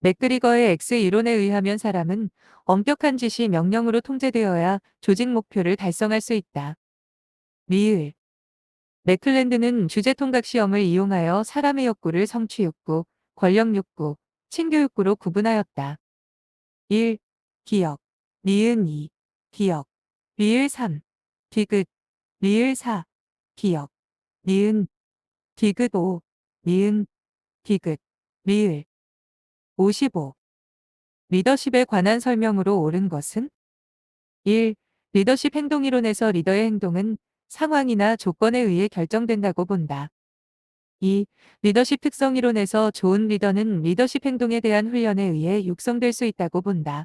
맥그리거의 X 이론에 의하면 사람은 엄격한 지시 명령으로 통제되어야 조직 목표를 달성할 수 있다. 미을. 맥클랜드는 주제통각 시험을 이용하여 사람의 욕구를 성취 욕구, 권력 욕구, 친교 욕구로 구분하였다. 1. 기억. 니은 2. 기억. 리을 3. 디귿. 리을 4. 기억. 니은. 디귿 5. 니은. 디귿. 리을. 55. 리더십에 관한 설명으로 옳은 것은? 1. 리더십 행동이론에서 리더의 행동은 상황이나 조건에 의해 결정된다고 본다. 2. 리더십 특성이론에서 좋은 리더는 리더십 행동에 대한 훈련에 의해 육성될 수 있다고 본다.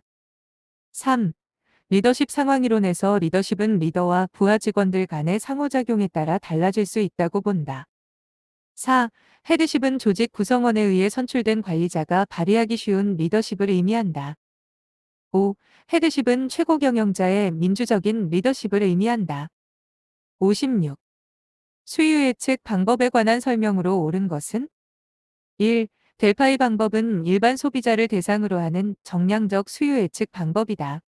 3. 리더십 상황이론에서 리더십은 리더와 부하 직원들 간의 상호작용에 따라 달라질 수 있다고 본다. 4. 헤드십은 조직 구성원에 의해 선출된 관리자가 발휘하기 쉬운 리더십을 의미한다. 5. 헤드십은 최고 경영자의 민주적인 리더십을 의미한다. 56. 수요 예측 방법에 관한 설명으로 옳은 것은? 1. 델파이 방법은 일반 소비자를 대상으로 하는 정량적 수요 예측 방법이다.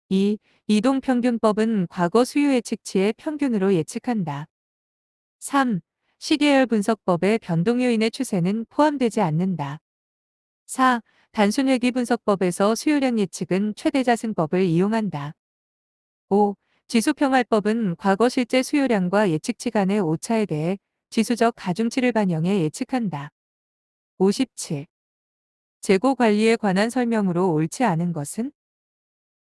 2. 이동평균법은 과거 수요 예측치의 평균으로 예측한다. 3. 시계열 분석법의 변동 요인의 추세는 포함되지 않는다. 4. 단순 회귀 분석법에서 수요량 예측은 최대자승법을 이용한다. 5. 지수평할법은 과거 실제 수요량과 예측치 간의 오차에 대해 지수적 가중치를 반영해 예측한다. 57. 재고 관리에 관한 설명으로 옳지 않은 것은?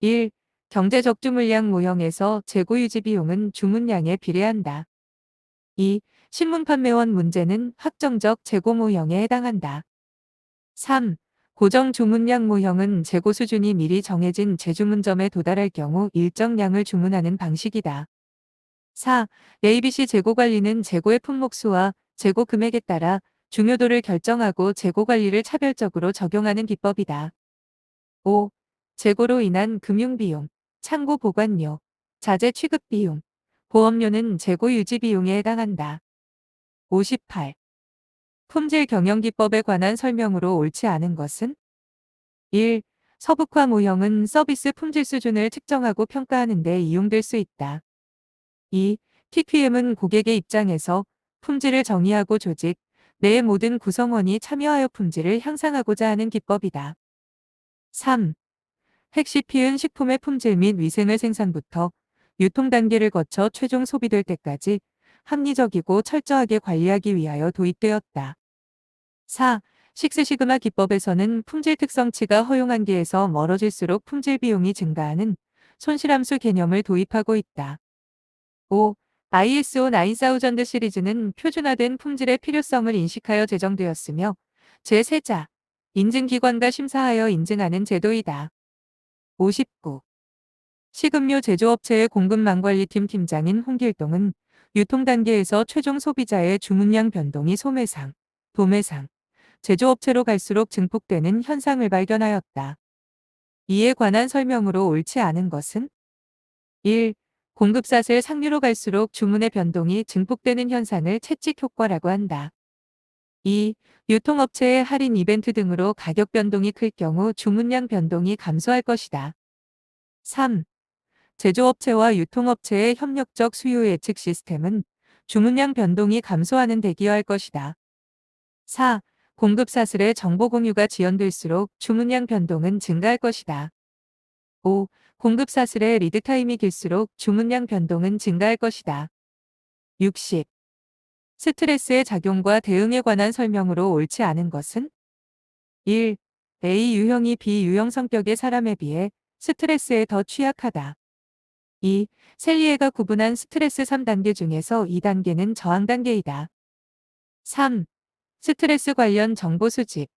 1. 경제적주 물량 모형에서 재고 유지 비용은 주문량에 비례한다. 2. 신문 판매원 문제는 확정적 재고 모형에 해당한다. 3. 고정 주문량 모형은 재고 수준이 미리 정해진 재주문점에 도달할 경우 일정량을 주문하는 방식이다. 4. ABC 재고 관리는 재고의 품목수와 재고 금액에 따라 중요도를 결정하고 재고 관리를 차별적으로 적용하는 기법이다. 5. 재고로 인한 금융비용, 창고 보관료, 자재 취급 비용, 보험료는 재고 유지 비용에 해당한다. 58. 품질 경영 기법에 관한 설명으로 옳지 않은 것은? 1. 서북화 모형은 서비스 품질 수준을 측정하고 평가하는 데 이용될 수 있다. 2. TQM은 고객의 입장에서 품질을 정의하고 조직 내의 모든 구성원이 참여하여 품질을 향상하고자 하는 기법이다. 3. 핵시피은 식품의 품질 및 위생을 생산부터 유통 단계를 거쳐 최종 소비될 때까지 합리적이고 철저하게 관리하기 위하여 도입되었다. 4. 식스시그마 기법에서는 품질 특성치가 허용 한계에서 멀어질수록 품질 비용이 증가하는 손실함수 개념을 도입하고 있다. 5. ISO 9000 시리즈는 표준화된 품질의 필요성을 인식하여 제정되었으며 제3자 인증기관과 심사하여 인증하는 제도이다. 59. 식음료 제조업체의 공급망관리팀 팀장인 홍길동은 유통 단계에서 최종 소비자의 주문량 변동이 소매상, 도매상, 제조업체로 갈수록 증폭되는 현상을 발견하였다. 이에 관한 설명으로 옳지 않은 것은? 1. 공급사슬 상류로 갈수록 주문의 변동이 증폭되는 현상을 채찍 효과라고 한다. 2. 유통업체의 할인 이벤트 등으로 가격 변동이 클 경우 주문량 변동이 감소할 것이다. 3. 제조업체와 유통업체의 협력적 수요 예측 시스템은 주문량 변동이 감소하는 데 기여할 것이다. 4. 공급 사슬의 정보 공유가 지연될수록 주문량 변동은 증가할 것이다. 5. 공급 사슬의 리드 타임이 길수록 주문량 변동은 증가할 것이다. 60. 스트레스의 작용과 대응에 관한 설명으로 옳지 않은 것은? 1. A 유형이 B 유형 성격의 사람에 비해 스트레스에 더 취약하다. 2. 셀리에가 구분한 스트레스 3단계 중에서 2단계는 저항 단계이다. 3. 스트레스 관련 정보 수집,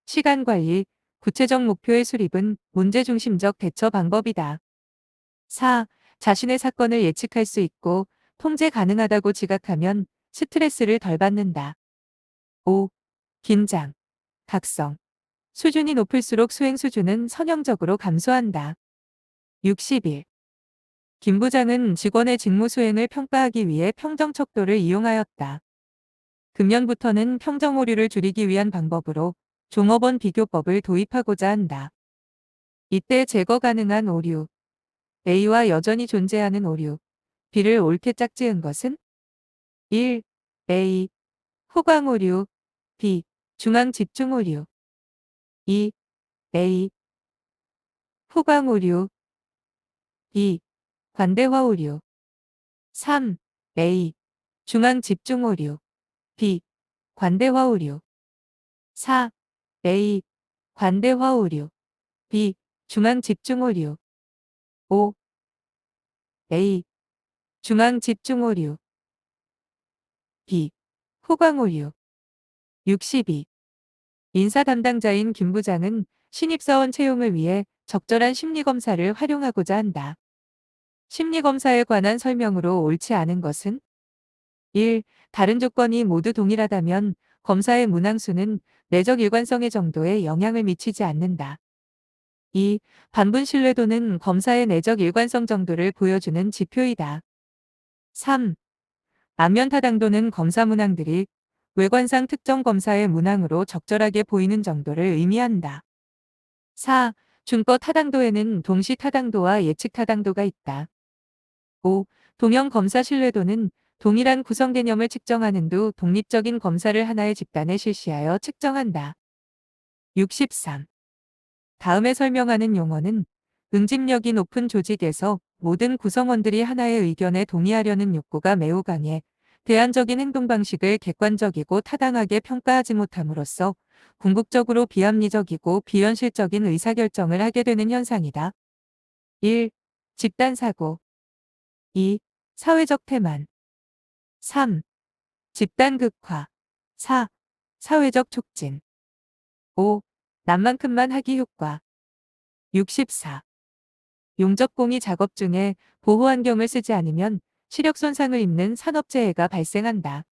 시간 관리, 구체적 목표의 수립은 문제중심적 대처 방법이다. 4. 자신의 사건을 예측할 수 있고 통제 가능하다고 지각하면 스트레스를 덜 받는다. 5. 긴장, 각성. 수준이 높을수록 수행 수준은 선형적으로 감소한다. 60일. 김 부장은 직원의 직무 수행을 평가하기 위해 평정 척도를 이용하였다. 금년부터는 평정 오류를 줄이기 위한 방법으로 종업원 비교법을 도입하고자 한다. 이때 제거 가능한 오류, A와 여전히 존재하는 오류, B를 옳게 짝지은 것은 1. A. 후광 오류, B. 중앙 집중 오류. 2. A. 후광 오류, B. 관대화 오류. 3. A. 중앙 집중 오류, B. 관대화 오류. 4. A. 관대화 오류, B. 중앙 집중 오류. 5. A. 중앙 집중 오류, B. 후광 오류. 62. 인사 담당자인 김 부장은 신입사원 채용을 위해 적절한 심리검사를 활용하고자 한다. 심리검사에 관한 설명으로 옳지 않은 것은 1. 다른 조건이 모두 동일하다면 검사의 문항수는 내적 일관성의 정도에 영향을 미치지 않는다. 2. 반분 신뢰도는 검사의 내적 일관성 정도를 보여주는 지표이다. 3. 안면 타당도는 검사 문항들이 외관상 특정 검사의 문항으로 적절하게 보이는 정도를 의미한다. 4. 준거 타당도에는 동시 타당도와 예측 타당도가 있다. 5. 동형 검사 신뢰도는 동일한 구성 개념을 측정하는 두 독립적인 검사를 하나의 집단에 실시하여 측정한다. 63. 다음에 설명하는 용어는 응집력이 높은 조직에서 모든 구성원들이 하나의 의견에 동의하려는 욕구가 매우 강해 대안적인 행동 방식을 객관적이고 타당하게 평가하지 못함으로써 궁극적으로 비합리적이고 비현실적인 의사결정을 하게 되는 현상이다. 1. 집단사고. 2. 사회적 태만. 3. 집단극화. 4. 사회적 촉진. 5. 남만큼만 하기 효과. 64. 용접공이 작업 중에 보호환경을 쓰지 않으면 시력 손상을 입는 산업재해가 발생한다.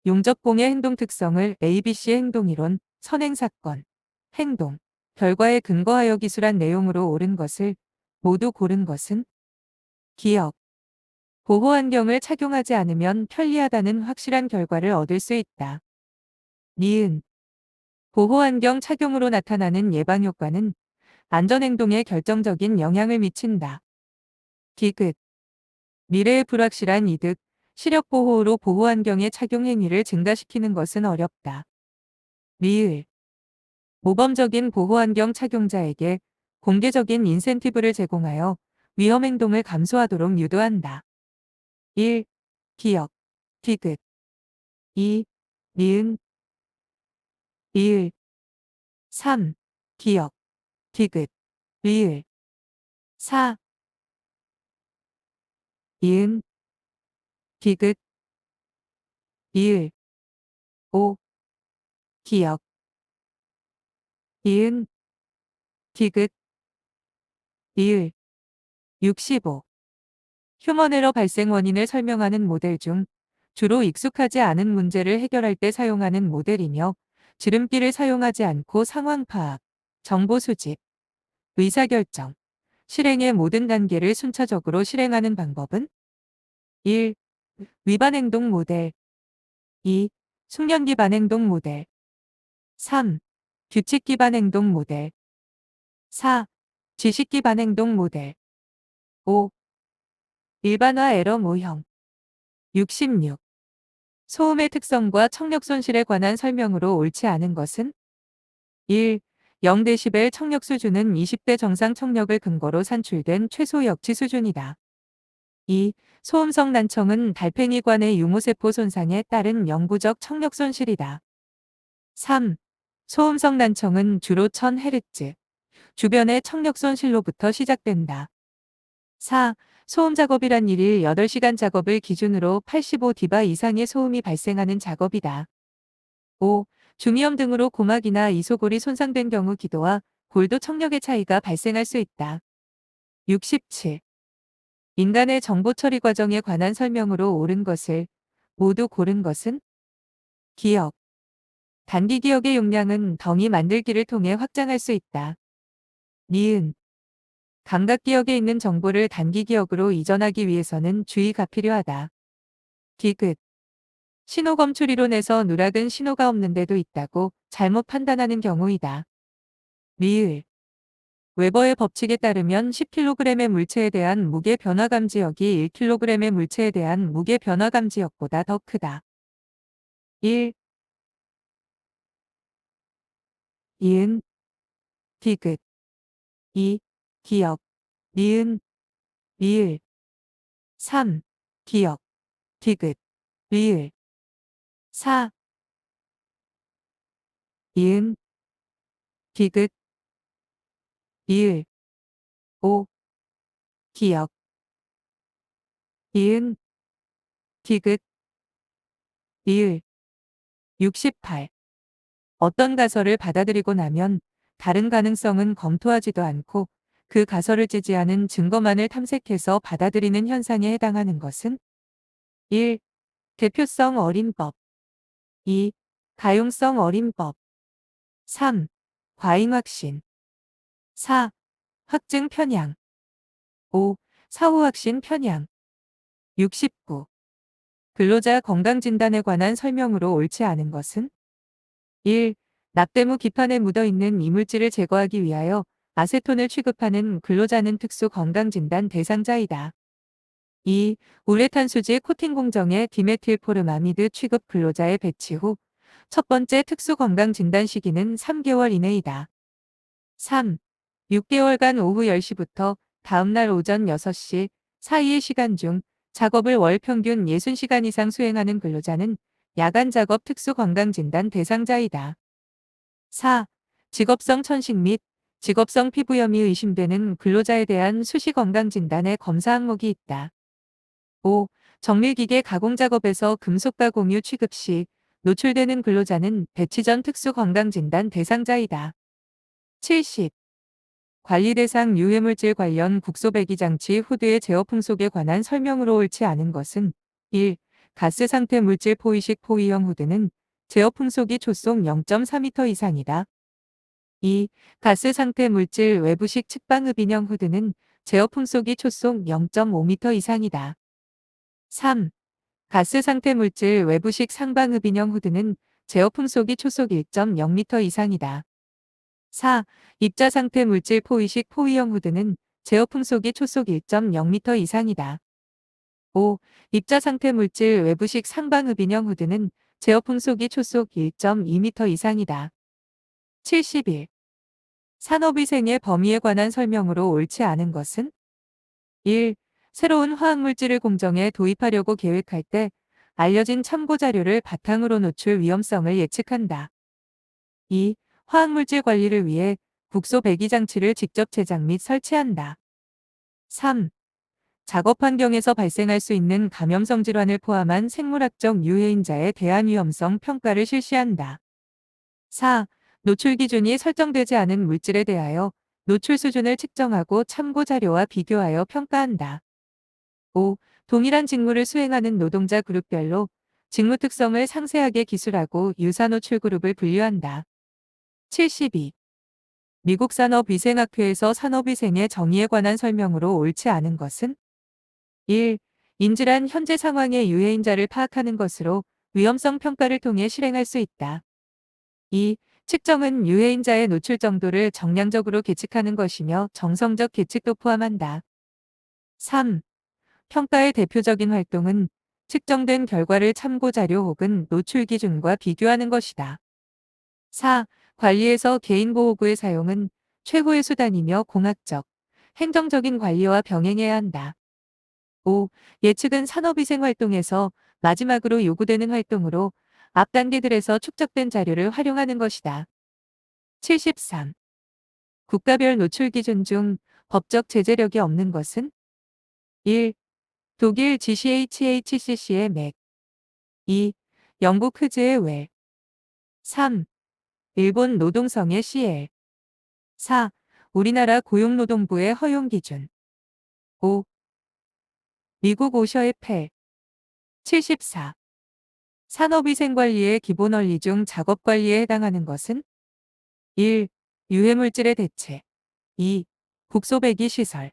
용접공의 행동 특성을 ABC 행동이론, 선행사건, 행동, 결과에 근거하여 기술한 내용으로 옳은 것을 모두 고른 것은 기억. 보호환경을 착용하지 않으면 편리하다는 확실한 결과를 얻을 수 있다. 니은. 보호환경 착용으로 나타나는 예방효과는 안전행동에 결정적인 영향을 미친다. 디귿. 미래의 불확실한 이득, 시력 보호로 보호환경의 착용 행위를 증가시키는 것은 어렵다. 리을. 모범적인 보호환경 착용자에게 공개적인 인센티브를 제공하여 위험행동을 감소하도록 유도한다. 1. 기억. 디귿. 2. 니은. 리을. 3. 기억. 디귿. 리을. 4. 이은. 디귿. 리을. 5. 기억. 이은. 디귿. 리을. 65. 휴먼 에러 발생 원인을 설명하는 모델 중 주로 익숙하지 않은 문제를 해결할 때 사용하는 모델이며 지름길을 사용하지 않고 상황 파악, 정보 수집, 의사결정, 실행의 모든 단계를 순차적으로 실행하는 방법은 1. 위반 행동 모델. 2. 숙련 기반 행동 모델. 3. 규칙 기반 행동 모델. 4. 지식 기반 행동 모델. 5. 일반화 에러 모형. 66. 소음의 특성과 청력 손실에 관한 설명으로 옳지 않은 것은 1. 0dB 청력 수준은 20대 정상 청력을 근거로 산출된 최소 역치 수준이다. 2. 소음성 난청은 달팽이관의 유무세포 손상에 따른 영구적 청력 손실이다. 3. 소음성 난청은 주로 1000Hz, 주변의 청력 손실로부터 시작된다. 4. 소음 작업이란 일일 8시간 작업을 기준으로 85dB 이상의 소음이 발생하는 작업이다. 5. 중이염 등으로 고막이나 이소골이 손상된 경우 기도와 골도 청력의 차이가 발생할 수 있다. 67. 인간의 정보 처리 과정에 관한 설명으로 옳은 것을 모두 고른 것은 기억. 단기 기억의 용량은 덩이 만들기를 통해 확장할 수 있다. 니은. 감각 기억에 있는 정보를 단기 기억으로 이전하기 위해서는 주의가 필요하다. 디귿. 신호 검출 이론에서 누락은 신호가 없는 데도 있다고 잘못 판단하는 경우이다. 리을. 웨버의 법칙에 따르면 10kg의 물체에 대한 무게 변화 감지역이 1kg의 물체에 대한 무게 변화 감지역보다 더 크다. 1. 이은. 디귿. 2. 기억. 니은. 리을. 3. 기억. 디귿. 리을. 4. 이은. 디귿. 리을. 5. 기억. 이은. 디귿. 리을. 68. 어떤 가설을 받아들이고 나면 다른 가능성은 검토하지도 않고 그 가설을 지지하는 증거만을 탐색해서 받아들이는 현상에 해당하는 것은 1. 대표성 어림법. 2. 가용성 어림법. 3. 과잉 확신. 4. 확증 편향. 5. 사후 확신 편향. 69. 근로자 건강진단에 관한 설명으로 옳지 않은 것은 1. 납땜 후 기판에 묻어있는 이물질을 제거하기 위하여 아세톤을 취급하는 근로자는 특수 건강진단 대상자이다. 2. 우레탄 수지 코팅 공정의 디메틸포르마미드 취급 근로자의 배치 후 첫 번째 특수 건강진단 시기는 3개월 이내이다. 3. 6개월간 오후 10시부터 다음날 오전 6시 사이의 시간 중 작업을 월 평균 60시간 이상 수행하는 근로자는 야간 작업 특수 건강진단 대상자이다. 4. 직업성 천식 및 직업성 피부염이 의심되는 근로자에 대한 수시 건강진단의 검사 항목이 있다. 5. 정밀기계 가공작업에서 금속가 공유 취급 시 노출되는 근로자는 배치 전 특수 건강진단 대상자이다. 70. 관리 대상 유해물질 관련 국소배기장치 후드의 제어 풍속에 관한 설명으로 옳지 않은 것은 1. 가스 상태 물질 포이식 포이형 후드는 제어 풍속이 초속 0.4m 이상이다. 2. 가스 상태 물질 외부식 측방흡인형 후드는 제어 풍속이 초속 0.5m 이상이다. 3. 가스 상태 물질 외부식 상방흡인형 후드는 제어 풍속이 초속 1.0m 이상이다. 4. 입자 상태 물질 포이식 포이형 후드는 제어 풍속이 초속 1.0m 이상이다. 5. 입자 상태 물질 외부식 상방흡인형 후드는 제어 풍속이 초속 1.2m 이상이다. 71. 산업위생의 범위에 관한 설명으로 옳지 않은 것은 1. 새로운 화학물질을 공정에 도입하려고 계획할 때 알려진 참고자료를 바탕으로 노출 위험성을 예측한다. 2. 화학물질 관리를 위해 국소 배기 장치를 직접 제작 및 설치한다. 3. 작업 환경에서 발생할 수 있는 감염성 질환을 포함한 생물학적 유해인자에 대한 위험성 평가를 실시한다. 4. 노출 기준이 설정되지 않은 물질에 대하여 노출 수준을 측정하고 참고 자료와 비교하여 평가한다. 5. 동일한 직무를 수행하는 노동자 그룹별로 직무 특성을 상세하게 기술하고 유사 노출 그룹을 분류한다. 72. 미국 산업위생학회에서 산업위생의 정의에 관한 설명으로 옳지 않은 것은 1. 인질한 현재 상황의 유해인자를 파악하는 것으로 위험성 평가를 통해 실행할 수 있다. 2. 측정은 유해인자의 노출 정도를 정량적으로 계측하는 것이며 정성적 계측도 포함한다. 3. 평가의 대표적인 활동은 측정된 결과를 참고자료 혹은 노출 기준과 비교하는 것이다. 4. 관리에서 개인보호구의 사용은 최고의 수단이며 공학적, 행정적인 관리와 병행해야 한다. 5. 예측은 산업위생 활동에서 마지막으로 요구되는 활동으로 앞 단계들에서 축적된 자료를 활용하는 것이다. 73. 국가별 노출 기준 중 법적 제재력이 없는 것은 1. 독일 GCHHCC의 맥 2. 영국 흐즈의 웰 3. 일본 노동성의 CL 4. 우리나라 고용노동부의 허용 기준 5. 미국 오셔의 펠 74. 산업위생관리의 기본 원리 중 작업관리에 해당하는 것은 1. 유해물질의 대체 2. 국소배기 시설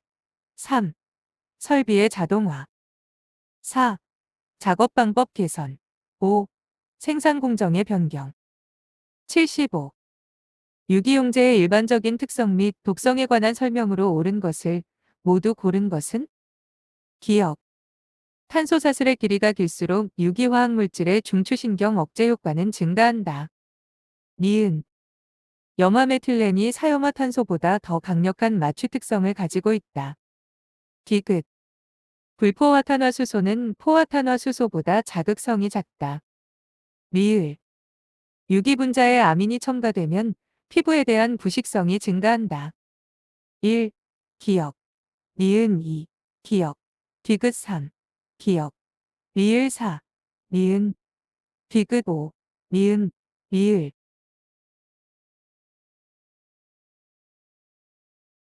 3. 설비의 자동화 4. 작업 방법 개선 5. 생산 공정의 변경 75. 유기용제의 일반적인 특성 및 독성에 관한 설명으로 옳은 것을 모두 고른 것은 기억. 탄소사슬의 길이가 길수록 유기화학물질의 중추신경 억제 효과는 증가한다. 니은. 염화메틸렌이 사염화탄소보다 더 강력한 마취 특성을 가지고 있다. 디귿. 불포화탄화수소는 포화탄화수소보다 자극성이 작다. 리을. 유기분자의 아민이 첨가되면 피부에 대한 부식성이 증가한다. 1. 기억. 니은 2. 기억. 디귿 3. 기억. 리을 4. 니은. 디귿 5. 니은. 리을.